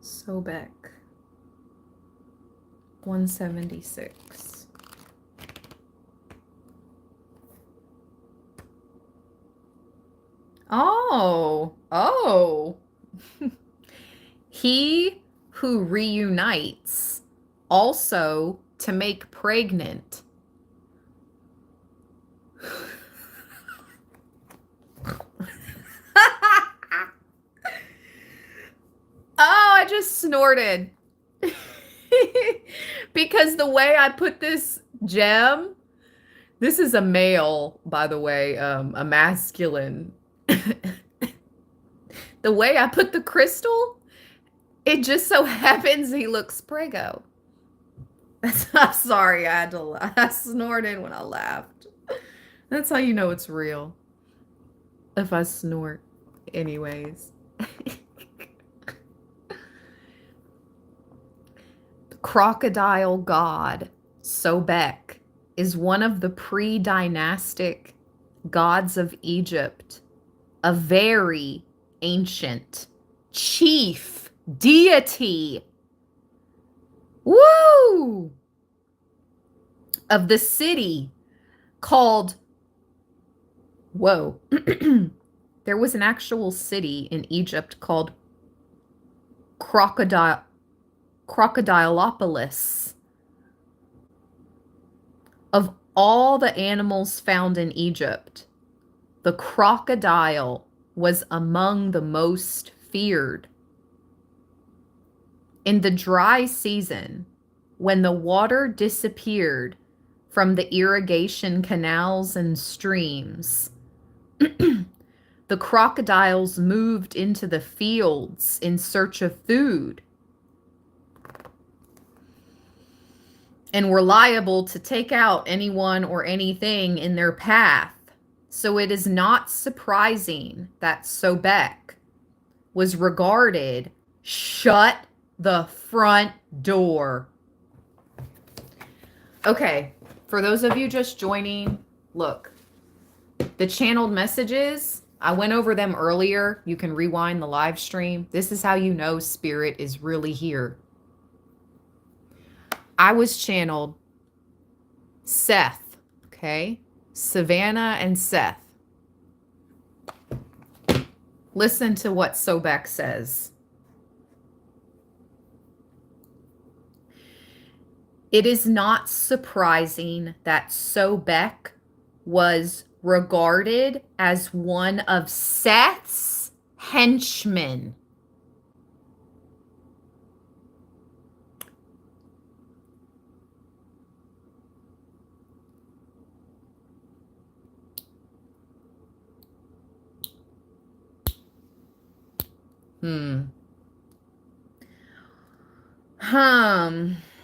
Sobek. 176. Oh. He who reunites also to make pregnant. I just snorted. Because the way I put this gem, this is a male, by the way, a masculine. The way I put the crystal, it just so happens he looks prego. I'm sorry, I had to laugh. I snorted when I laughed. That's how you know it's real. If I snort. Anyways. crocodile god, Sobek, is one of the pre-dynastic gods of Egypt, a very ancient chief deity. Woo! Of the city called, whoa, there was an actual city in Egypt called Crocodilopolis. Of all the animals found in Egypt, the crocodile was among the most feared. In the dry season, when the water disappeared from the irrigation canals and streams, the crocodiles moved into the fields in search of food and were liable to take out anyone or anything in their path. So it is not surprising that Sobek was regarded, shut the front door. Okay, for those of you just joining, look, the channeled messages, I went over them earlier. You can rewind the live stream. This is how you know spirit is really here. I was channeled Seth, okay? Savannah and Seth. Listen to what Sobek says. It is not surprising that Sobek was regarded as one of Seth's henchmen.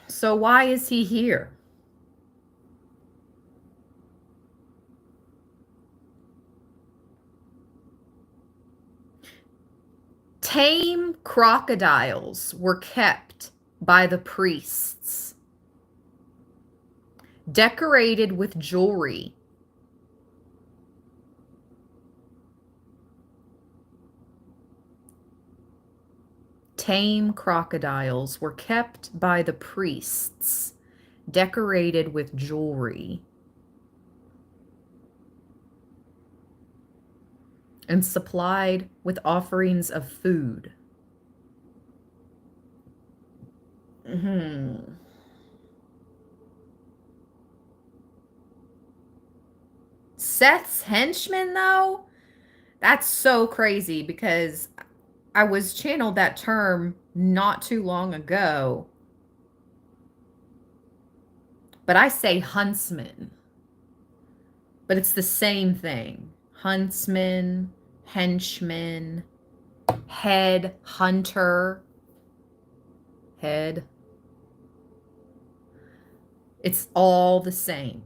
So why is he here? Tame crocodiles were kept by the priests, decorated with jewelry. Tame crocodiles were kept by the priests, decorated with jewelry, and supplied with offerings of food. Seth's henchmen, though? That's so crazy because I was channeled that term not too long ago. But I say huntsman. But it's the same thing. Huntsman, henchman, head hunter, head. It's all the same.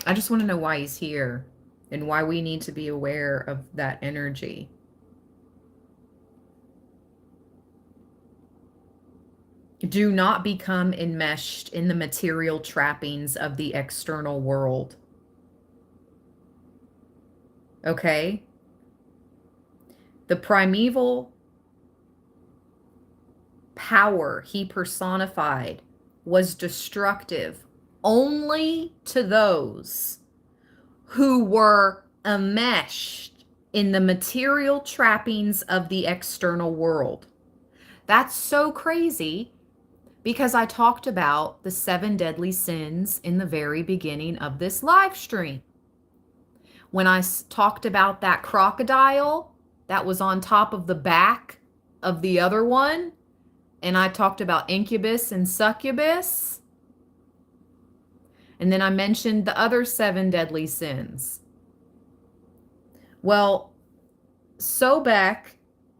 I just want to know why he's here and why we need to be aware of that energy. Do not become enmeshed in the material trappings of the external world. Okay? The primeval power he personified was destructive only to those who were enmeshed in the material trappings of the external world. That's so crazy because I talked about the 7 deadly sins in the very beginning of this live stream. When I talked about that crocodile that was on top of the back of the other one, and I talked about incubus and succubus, and then I mentioned the other 7 deadly sins. Well, Sobek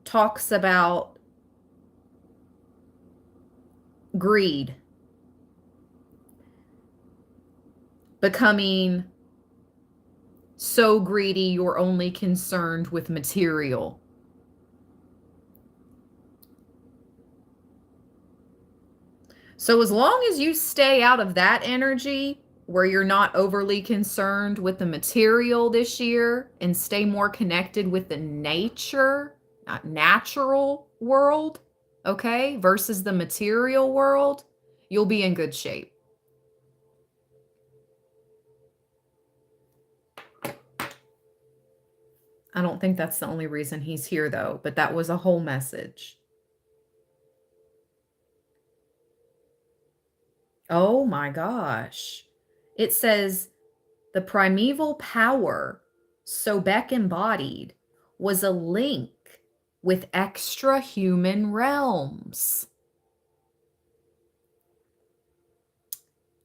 talks about greed, becoming So greedy, you're only concerned with material. So as long as you stay out of that energy where you're not overly concerned with the material this year and stay more connected with the natural world, okay, versus the material world, you'll be in good shape. I don't think that's the only reason he's here, though, but that was a whole message. Oh my gosh. It says the primeval power Sobek embodied was a link with extra-human realms.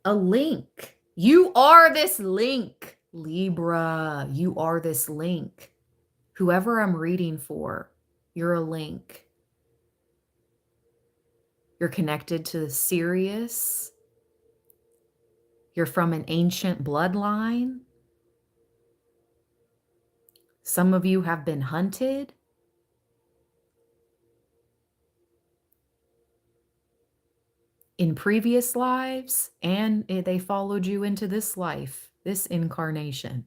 A link. You are this link, Libra. You are this link. Whoever I'm reading for, you're a link. You're connected to the Sirius. You're from an ancient bloodline. Some of you have been hunted. In previous lives, and they followed you into this life, this incarnation.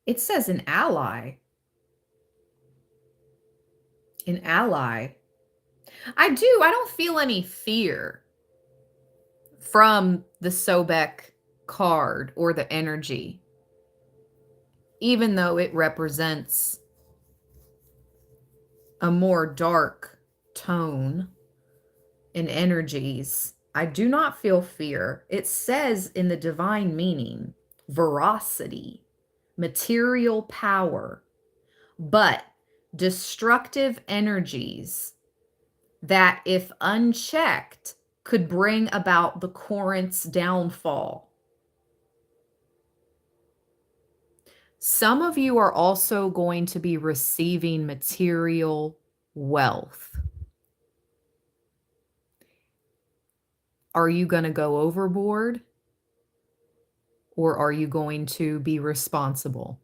It says an ally. An ally. I don't feel any fear from the Sobek card or the energy, even though it represents a more dark tone and energies. I do not feel fear. It says in the divine meaning, veracity, material power, but destructive energies that, if unchecked, could bring about the Corinth's downfall. Some of you are also going to be receiving material wealth. Are you going to go overboard? Or are you going to be responsible?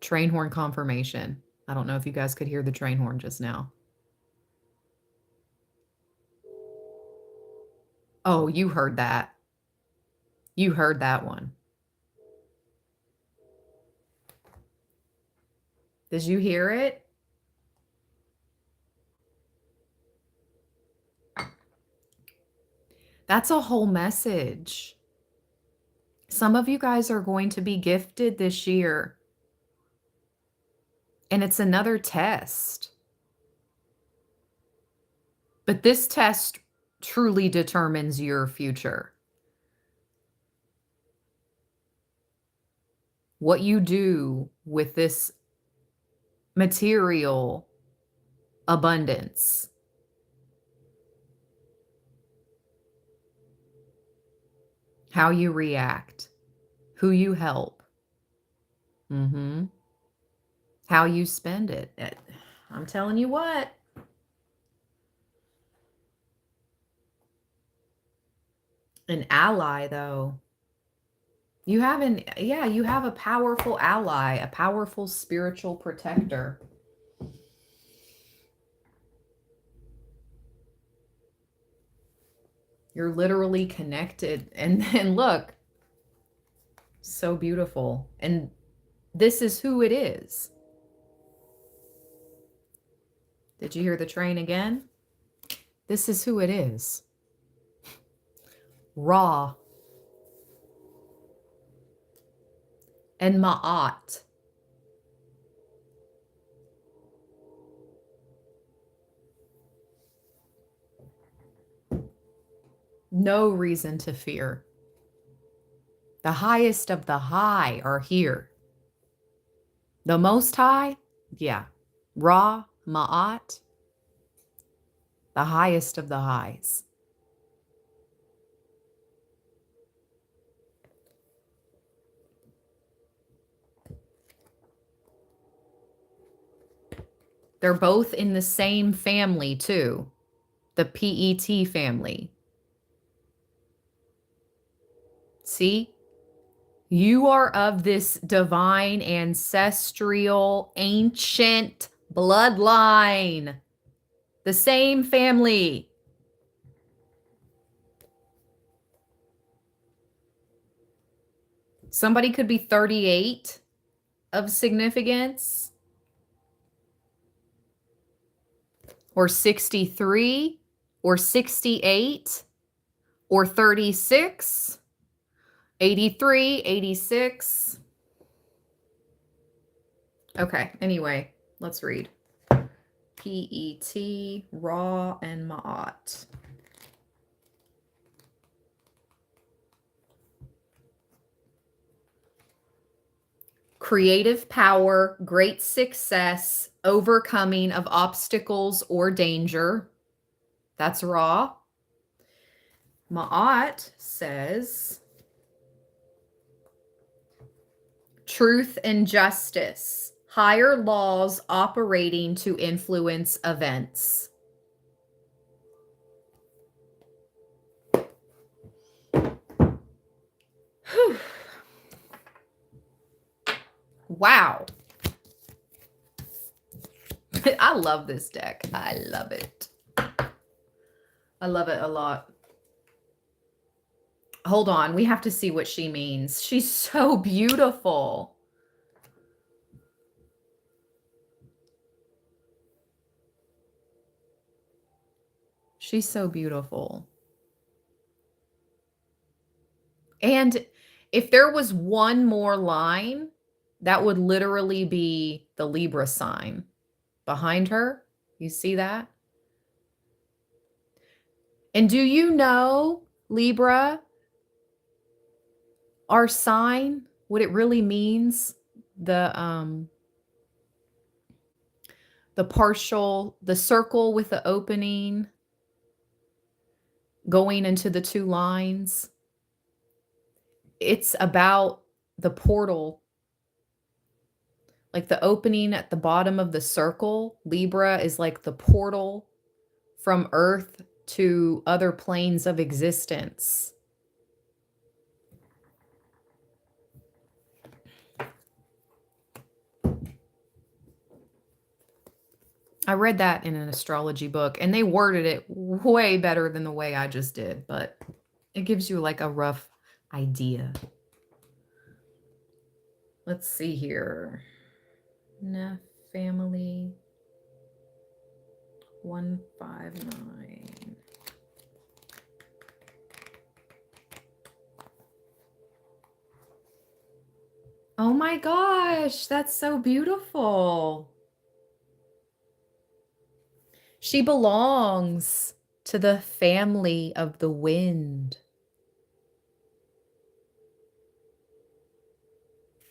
Train horn confirmation. I don't know if you guys could hear the train horn just now. Oh, you heard that. You heard that one. Did you hear it? That's a whole message. Some of you guys are going to be gifted this year. And it's another test. But this test truly determines your future. What you do with this material abundance. How you react. Who you help. How you spend it. I'm telling you what. An ally, though. You have a powerful ally, a powerful spiritual protector. You're literally connected. And then look, so beautiful. And this is who it is. Did you hear the train again? This is who it is. Ra and Ma'at. No reason to fear. The highest of the high are here. The Most High, yeah, Ra, Ma'at, the highest of the highs. They're both in the same family too, the PET family. See? You are of this divine, ancestral, ancient bloodline. The same family. Somebody could be 38 of significance, or 63, or 68, or 36, 83, 86. Okay, anyway, let's read. PET, Ra, and Ma'at. Creative power, great success, overcoming of obstacles or danger. That's Ra. Ma'at says truth and justice, higher laws operating to influence events. Whew. Wow. I love this deck. I love it. I love it a lot. Hold on. We have to see what she means. She's so beautiful. She's so beautiful. And if there was one more line, that would literally be the Libra sign behind her. You see that? And do you know, Libra, our sign, what it really means? The partial, the circle with the opening going into the two lines. It's about the portal, like the opening at the bottom of the circle. Libra is like the portal from Earth to other planes of existence. I read that in an astrology book, and they worded it way better than the way I just did, but it gives you like a rough idea. Let's see here. Neff family 159. Oh my gosh, that's so beautiful. She belongs to the family of the wind.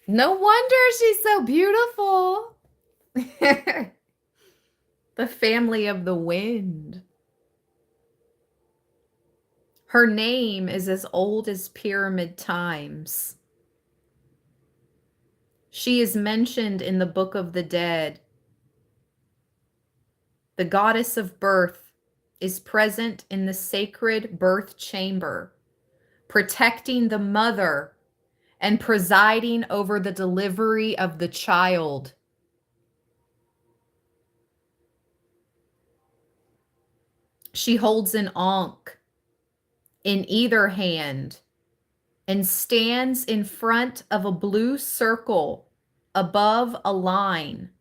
No wonder she's so beautiful. The family of the wind. Her name is as old as pyramid times. She is mentioned in the Book of the Dead. The goddess of birth is present in the sacred birth chamber, protecting the mother and presiding over the delivery of the child. She holds an ankh in either hand and stands in front of a blue circle above a line,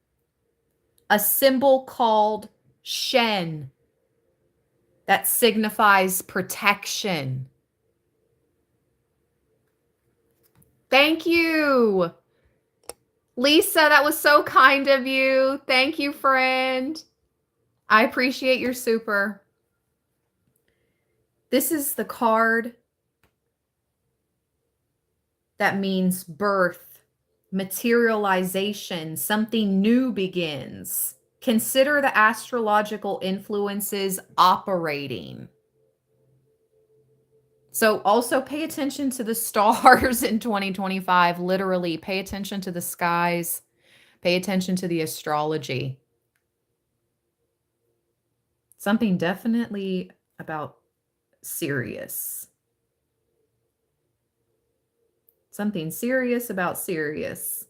a symbol called Shen that signifies protection. Thank you, Lisa. That was so kind of you. Thank you, friend. I appreciate your super. This is the card that means birth, materialization, something new begins. Consider the astrological influences operating. So also pay attention to the stars in 2025. Literally, pay attention to the skies. Pay attention to the astrology. Something definitely about Sirius. Something serious about Sirius.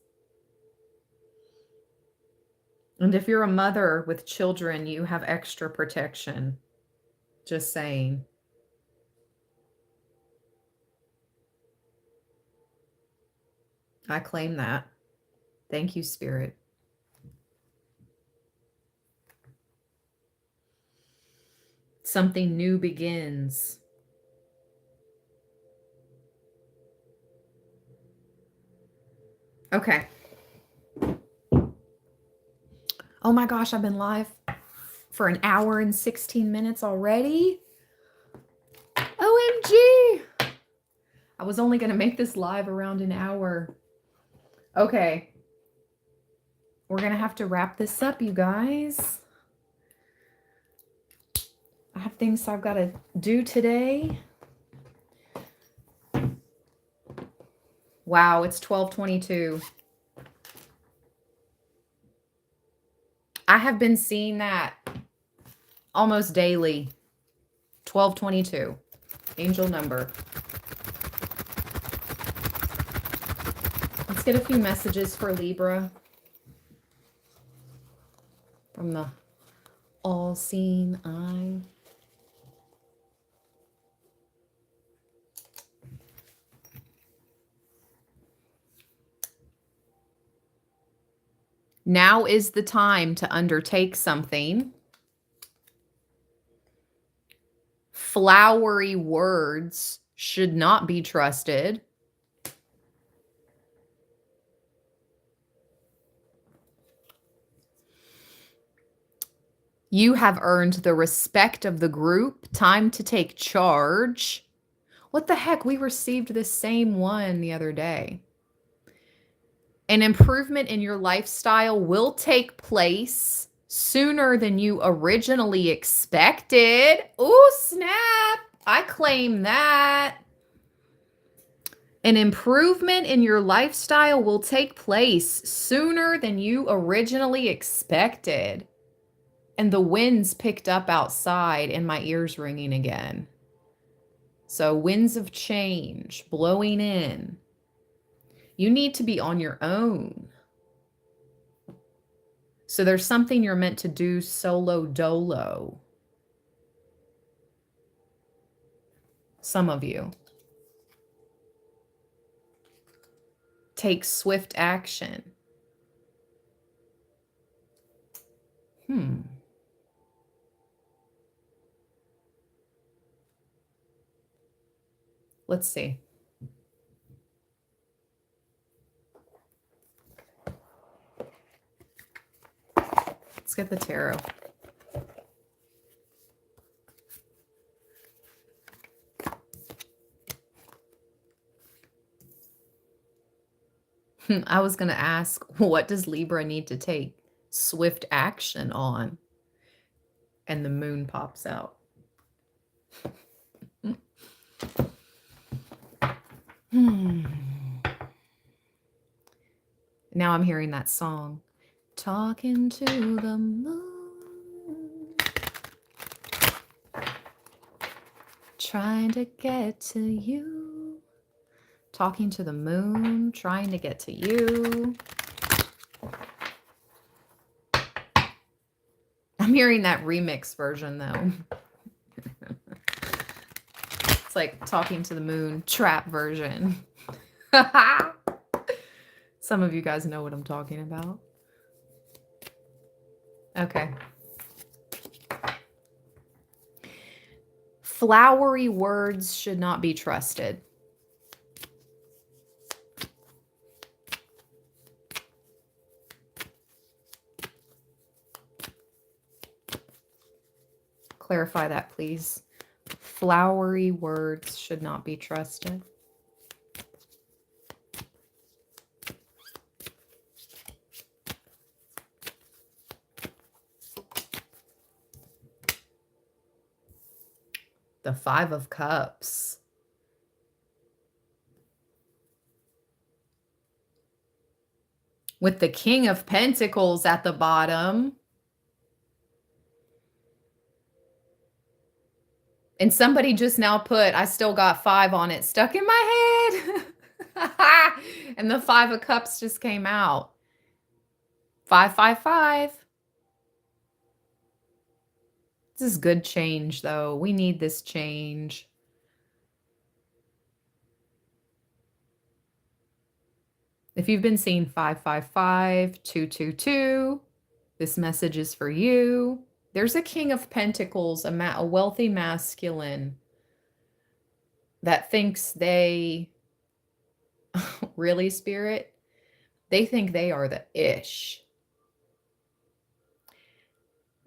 And if you're a mother with children, you have extra protection. Just saying. I claim that. Thank you, Spirit. Something new begins. Okay. Oh my gosh, I've been live for an hour and 16 minutes already. OMG. I was only going to make this live around an hour. Okay. We're going to have to wrap this up, you guys. I have things I've got to do today. Wow, it's 12:22. I have been seeing that almost daily. 12:22. Angel number. Let's get a few messages for Libra from the all-seeing eye. Now is the time to undertake something. Flowery words should not be trusted. You have earned the respect of the group. Time to take charge. What the heck? We received the same one the other day. An improvement in your lifestyle will take place sooner than you originally expected. Ooh, snap. I claim that. An improvement in your lifestyle will take place sooner than you originally expected. And the winds picked up outside and my ears ringing again. So winds of change blowing in. You need to be on your own. So there's something you're meant to do solo dolo. Some of you. Take swift action. Let's see. Let's get the tarot. I was going to ask, what does Libra need to take swift action on? And the moon pops out. Now I'm hearing that song. Talking to the moon. Trying to get to you. Talking to the moon. Trying to get to you. I'm hearing that remix version though. It's like Talking to the Moon trap version. Some of you guys know what I'm talking about. Okay. Flowery words should not be trusted. Clarify that, please. Flowery words should not be trusted. The Five of Cups. With the King of Pentacles at the bottom. And somebody just now put, I still got 5 on it, stuck in my head. And the 5 of Cups just came out. 555. This is good change, though. We need this change. If you've been seeing 555, 222, this message is for you. There's a King of Pentacles, a wealthy masculine that thinks they, really, Spirit? They think they are the ish.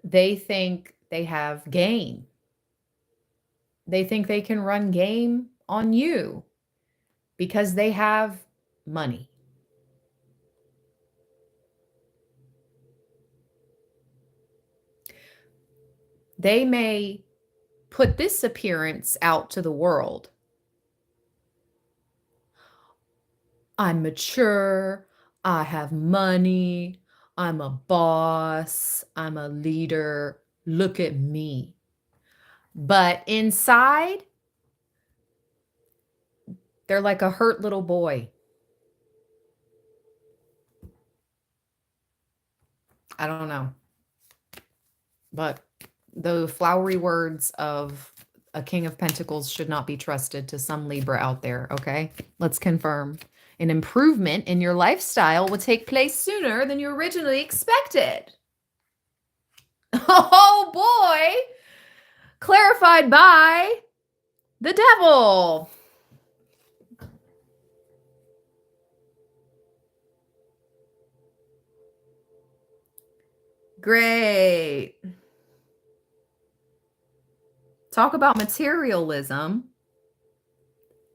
They think they have game. They think they can run game on you because they have money. They may put this appearance out to the world. I'm mature. I have money. I'm a boss. I'm a leader. Look at me. But inside, they're like a hurt little boy. I don't know. But the flowery words of a King of Pentacles should not be trusted to some Libra out there, okay? Let's confirm. An improvement in your lifestyle will take place sooner than you originally expected. Oh boy! Clarified by the devil. Great. Talk about materialism.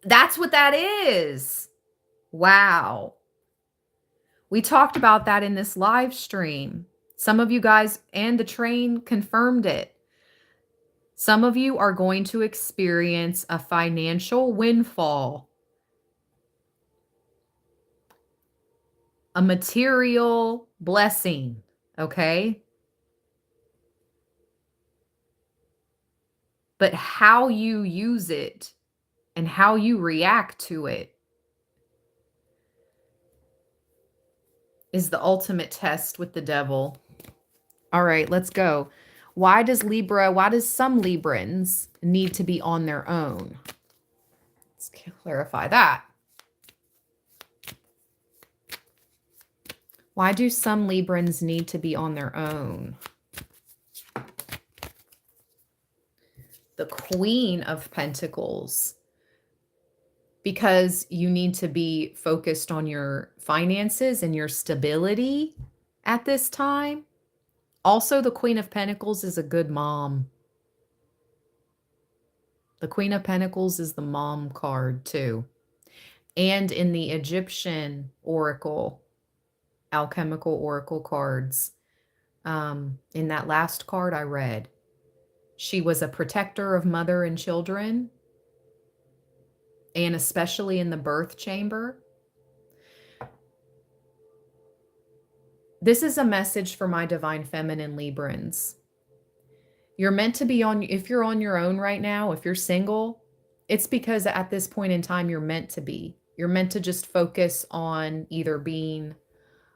That's what that is. Wow. We talked about that in this live stream. Some of you guys and the train confirmed it. Some of you are going to experience a financial windfall, a material blessing, okay? But how you use it and how you react to it is the ultimate test with the devil. All right, let's go. Why does some Librans need to be on their own? Let's clarify that. Why do some Librans need to be on their own? The Queen of Pentacles. Because you need to be focused on your finances and your stability at this time. Also, the Queen of Pentacles is a good mom. The Queen of Pentacles is the mom card too. And in the Egyptian oracle, alchemical oracle cards, in that last card I read, she was a protector of mother and children, and especially in the birth chamber. This is a message for my divine feminine Librans. You're meant to be if you're on your own right now, if you're single, it's because at this point in time, you're meant to be. You're meant to just focus on either being,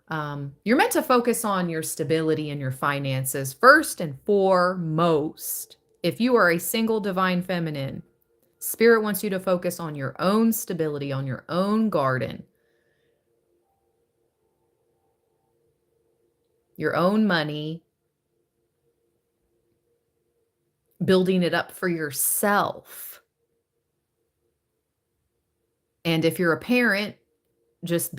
you're meant to focus on your stability and your finances first and foremost. If you are a single divine feminine, Spirit wants you to focus on your own stability, on your own garden, your own money, building it up for yourself. And if you're a parent, just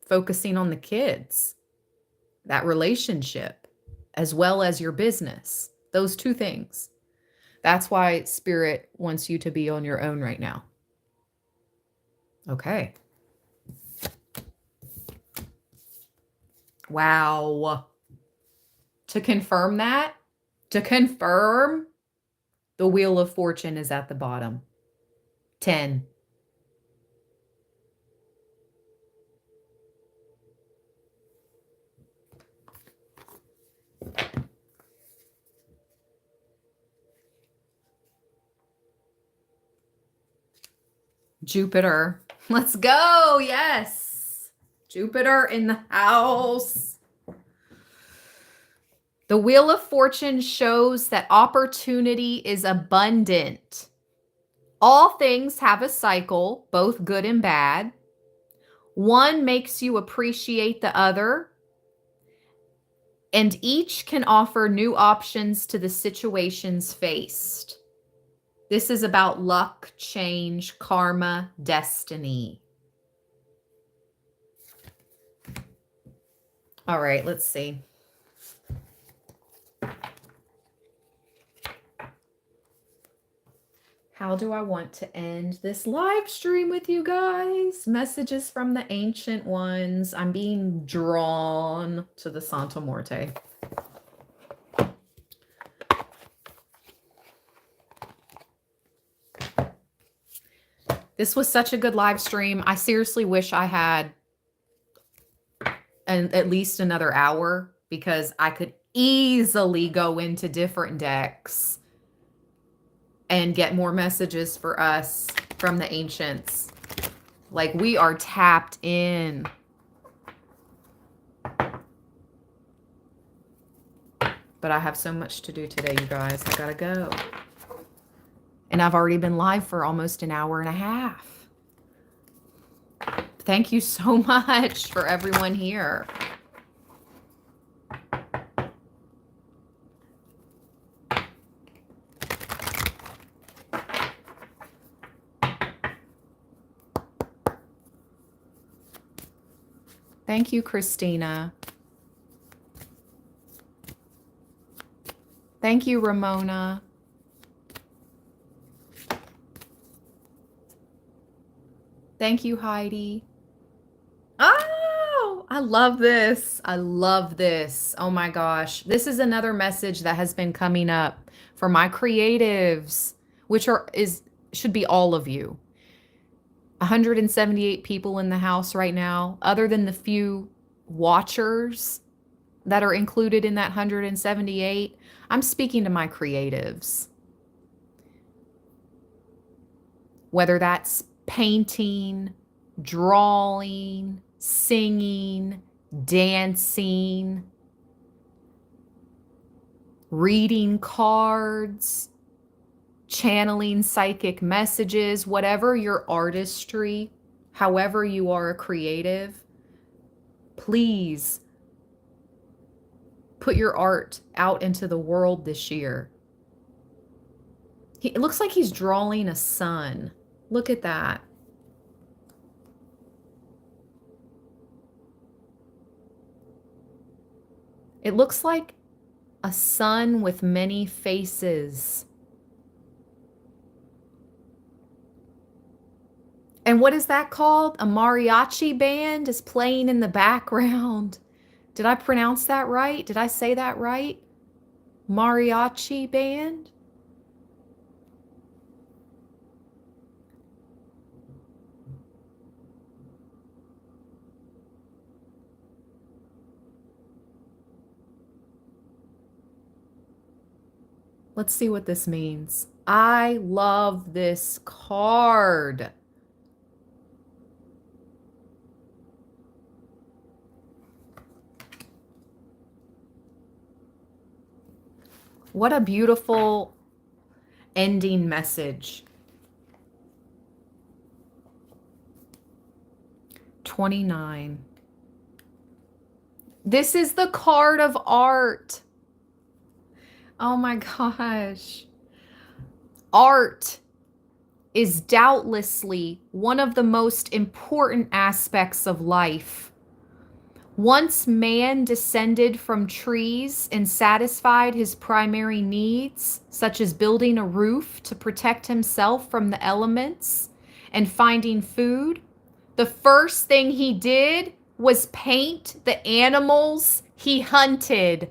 focusing on the kids, that relationship, as well as your business, those two things. That's why Spirit wants you to be on your own right now. Okay. Wow. To confirm, The Wheel of Fortune is at the bottom. 10. Jupiter. Let's go. Yes. Jupiter in the house. The Wheel of Fortune shows that opportunity is abundant. All things have a cycle, both good and bad. One makes you appreciate the other, and each can offer new options to the situations faced. This is about luck, change, karma, destiny. All right, let's see. How do I want to end this live stream with you guys? Messages from the ancient ones. I'm being drawn to the Santa Morte. This was such a good live stream. I seriously wish I had at least another hour, because I could easily go into different decks and get more messages for us from the ancients. Like, we are tapped in. But I have so much to do today, you guys. I gotta go. And I've already been live for almost an hour and a half. Thank you so much for everyone here. Thank you, Christina. Thank you, Ramona. Thank you, Heidi. Oh, I love this. I love this. Oh my gosh. This is another message that has been coming up for my creatives, which should be all of you. 178 people in the house right now, other than the few watchers that are included in that 178. I'm speaking to my creatives. Whether that's painting, drawing, singing, dancing, reading cards, channeling psychic messages, whatever your artistry, however you are a creative, please put your art out into the world this year. It looks like he's drawing a sun. Look at that. It looks like a sun with many faces. And what is that called? A mariachi band is playing in the background. Did I pronounce that right? Did I say that right? Mariachi band? Let's see what this means. I love this card. What a beautiful ending message. 29. This is the card of art. Oh my gosh. Art is doubtlessly one of the most important aspects of life. Once man descended from trees and satisfied his primary needs, such as building a roof to protect himself from the elements and finding food, the first thing he did was paint the animals he hunted.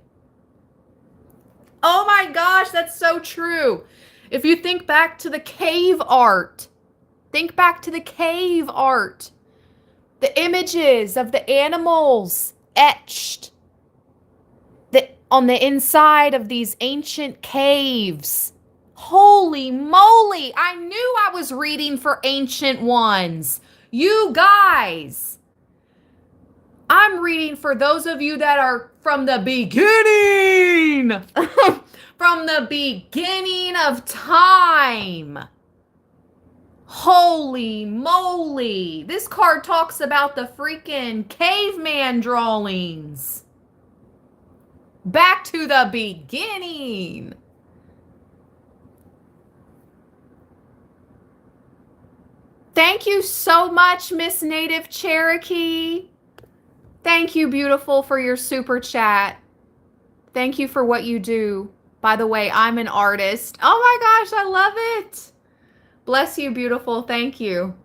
Oh my gosh, that's so true. If you think back to the cave art, think back to the cave art. The images of the animals etched on the inside of these ancient caves. Holy moly, I knew I was reading for ancient ones. You guys, I'm reading for those of you that are from the beginning. From the beginning of time. Holy moly. This card talks about the freaking caveman drawings. Back to the beginning. Thank you so much, Miss Native Cherokee. Thank you, beautiful, for your super chat. Thank you for what you do. By the way, I'm an artist. Oh my gosh, I love it. Bless you, beautiful. Thank you.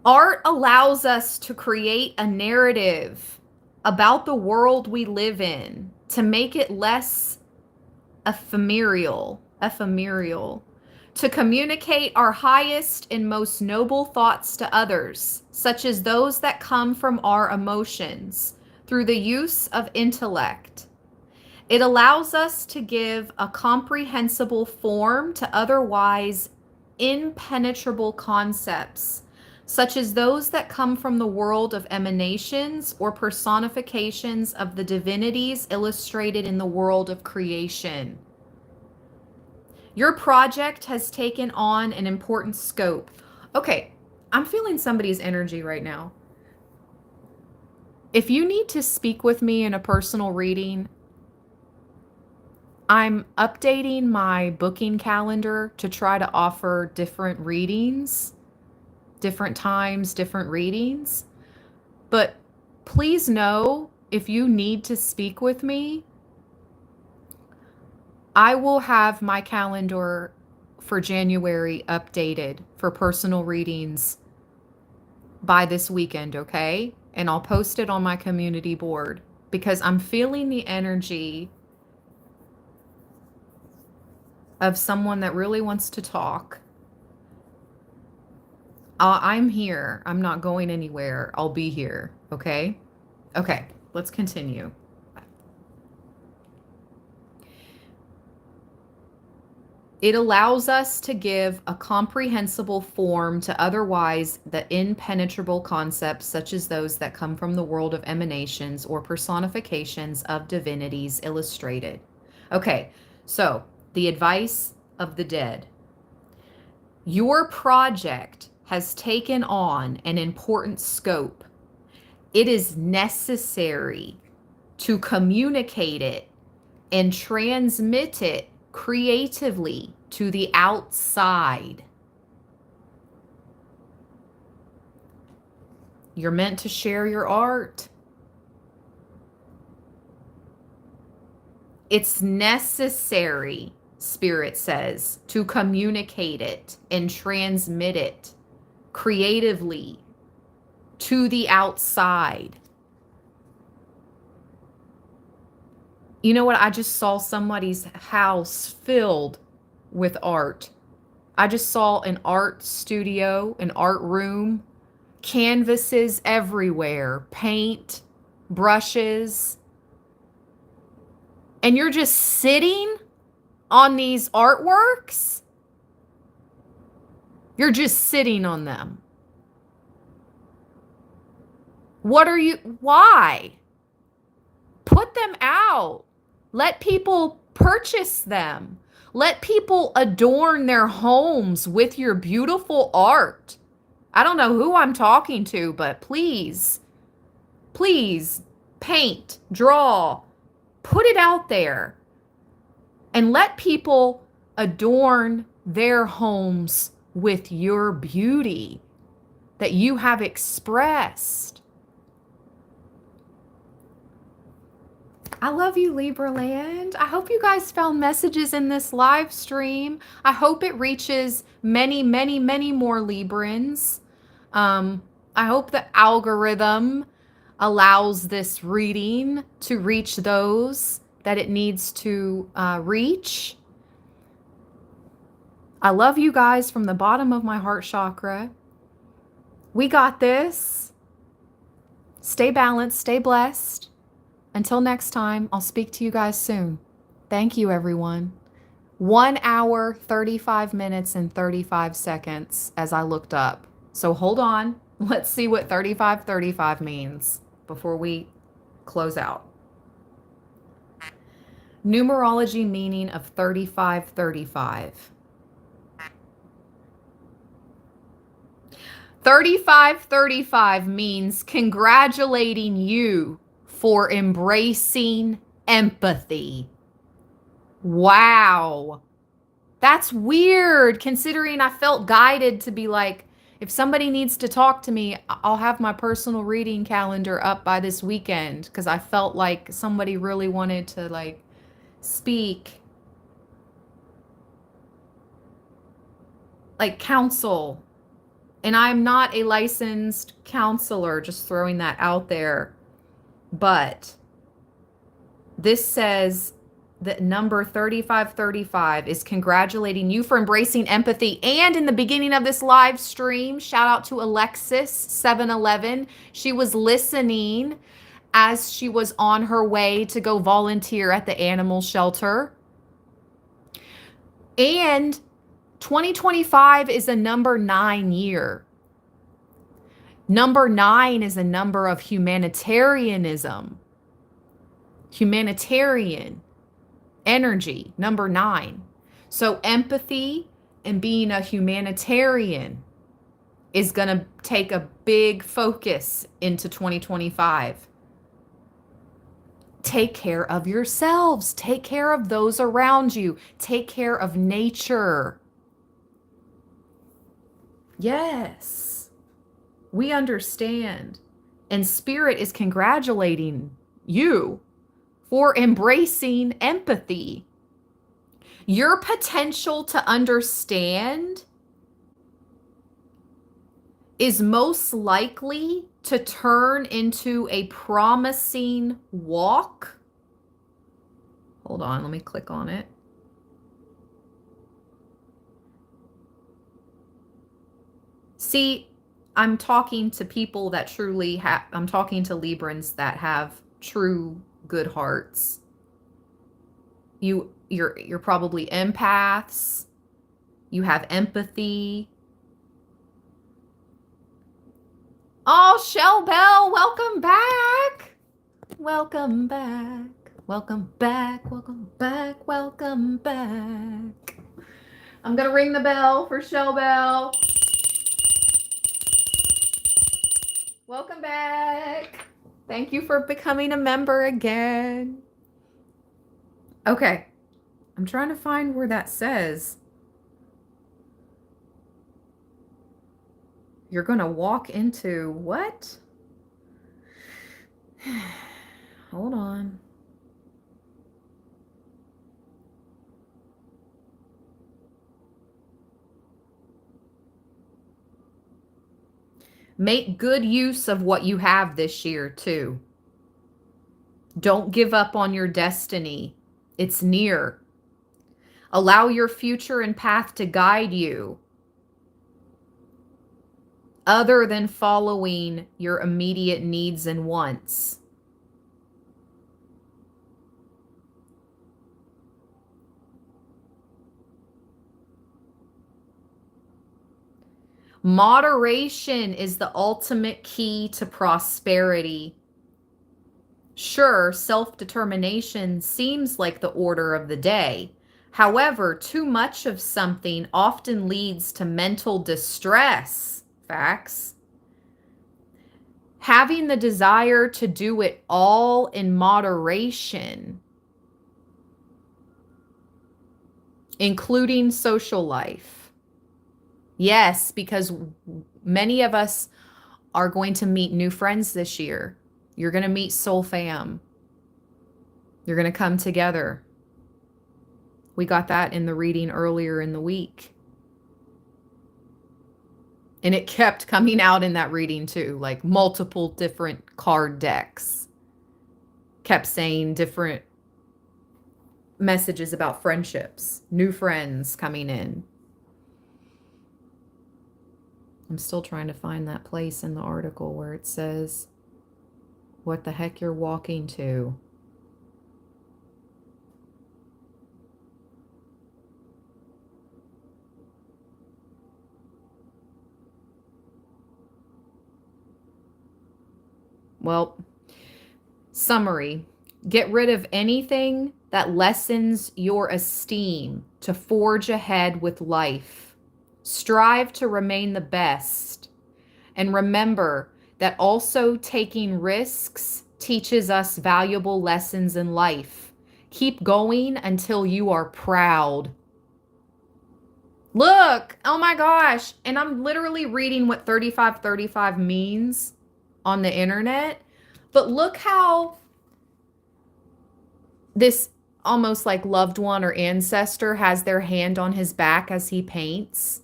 Art allows us to create a narrative about the world we live in to make it less ephemeral, to communicate our highest and most noble thoughts to others, such as those that come from our emotions, through the use of intellect. It allows us to give a comprehensible form to otherwise impenetrable concepts, such as those that come from the world of emanations or personifications of the divinities illustrated in the world of creation. Your project has taken on an important scope. Okay, I'm feeling somebody's energy right now. If you need to speak with me in a personal reading, I'm updating my booking calendar to try to offer different readings, different times, different readings. But please know, if you need to speak with me, I will have my calendar for January updated for personal readings by this weekend, okay? And I'll post it on my community board because I'm feeling the energy of someone that really wants to talk. I'm here. I'm not going anywhere. I'll be here, okay? Okay, let's continue. It allows us to give a comprehensible form to otherwise the impenetrable concepts, such as those that come from the world of emanations or personifications of divinities illustrated. Okay, so the advice of the dead. Your project has taken on an important scope. It is necessary to communicate it and transmit it creatively to the outside. You're meant to share your art. It's necessary, Spirit says, to communicate it and transmit it creatively to the outside. You know what? I just saw somebody's house filled with art. I just saw an art studio, an art room, canvases everywhere, paint, brushes. And you're just sitting on these artworks? You're just sitting on them. Why? Put them out. Let people purchase them. Let people adorn their homes with your beautiful art. I don't know who I'm talking to, but please paint, draw, put it out there, and let people adorn their homes with your beauty that you have expressed. I love you, Libra land. I hope you guys found messages in this live stream. I hope it reaches many, many, many more Librans. I hope the algorithm allows this reading to reach those that it needs to reach. I love you guys from the bottom of my heart chakra. We got this. Stay balanced, stay blessed. Until next time, I'll speak to you guys soon. Thank you, everyone. 1 hour, 35 minutes, and 35 seconds as I looked up. So hold on. Let's see what 3535 means before we close out. Numerology meaning of 3535. 3535 means congratulating you for embracing empathy. Wow. That's weird, considering I felt guided to be like, if somebody needs to talk to me, I'll have my personal reading calendar up by this weekend, because I felt like somebody really wanted to like speak, like counsel. And I'm not a licensed counselor, just throwing that out there. But this says that number 3535 is congratulating you for embracing empathy. And in the beginning of this live stream, shout out to Alexis 711. She was listening as she was on her way to go volunteer at the animal shelter. And 2025 is a number 9 year. Number 9 is a number of humanitarianism. Humanitarian energy, number 9. So empathy and being a humanitarian is going to take a big focus into 2025. Take care of yourselves. Take care of those around you. Take care of nature. Yes, we understand. And Spirit is congratulating you for embracing empathy. Your potential to understand is most likely to turn into a promising walk. Hold on, let me click on it. See, I'm talking to people that truly have, I'm talking to Librans that have true good hearts. You're probably empaths. You have empathy. Oh, Shell Bell, welcome back. Welcome back. Welcome back. Welcome back. Welcome back. I'm going to ring the bell for Shell Bell. Welcome back. Thank you for becoming a member again. Okay. I'm trying to find where that says you're going to walk into what? Hold on. Make good use of what you have this year, too. Don't give up on your destiny. It's near. Allow your future and path to guide you, other than following your immediate needs and wants. Moderation is the ultimate key to prosperity. Sure, self-determination seems like the order of the day. However, too much of something often leads to mental distress. Facts. Having the desire to do it all in moderation, including social life. Yes, because many of us are going to meet new friends this year. You're going to meet soul fam. You're going to come together. We got that in the reading earlier in the week. And it kept coming out in that reading too, like multiple different card decks. Kept saying different messages about friendships, new friends coming in. I'm still trying to find that place in the article where it says what the heck you're walking to. Well, summary. Get rid of anything that lessens your esteem to forge ahead with life. Strive to remain the best. And remember that also taking risks teaches us valuable lessons in life. Keep going until you are proud. Look, oh my gosh. And I'm literally reading what 3535 means on the internet. But look how this almost like loved one or ancestor has their hand on his back as he paints.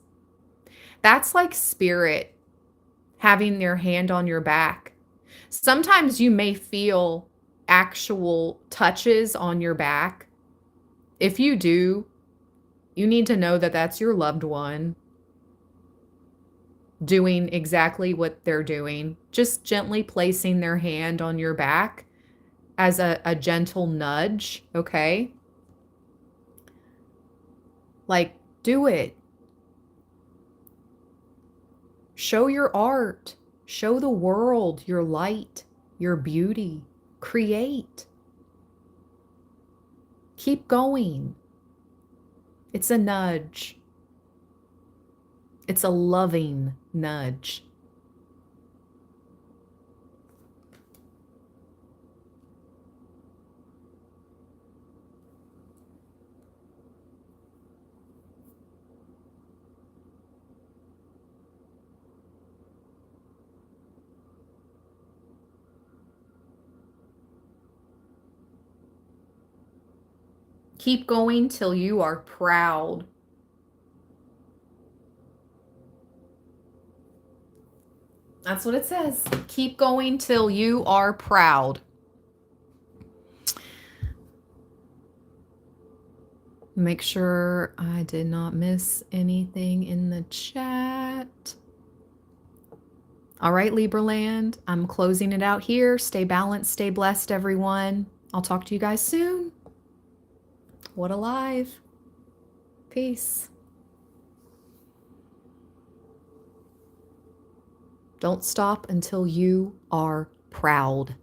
That's like spirit having their hand on your back. Sometimes you may feel actual touches on your back. If you do, you need to know that that's your loved one doing exactly what they're doing, just gently placing their hand on your back as a gentle nudge, okay? Like, do it. Show your art. Show the world your light, your beauty. Create. Keep going. It's a nudge. It's a loving nudge. Keep going till you are proud. That's what it says. Keep going till you are proud. Make sure I did not miss anything in the chat. All right, Libra land, I'm closing it out here. Stay balanced, stay blessed, everyone. I'll talk to you guys soon. What alive. Peace. Don't stop until you are proud.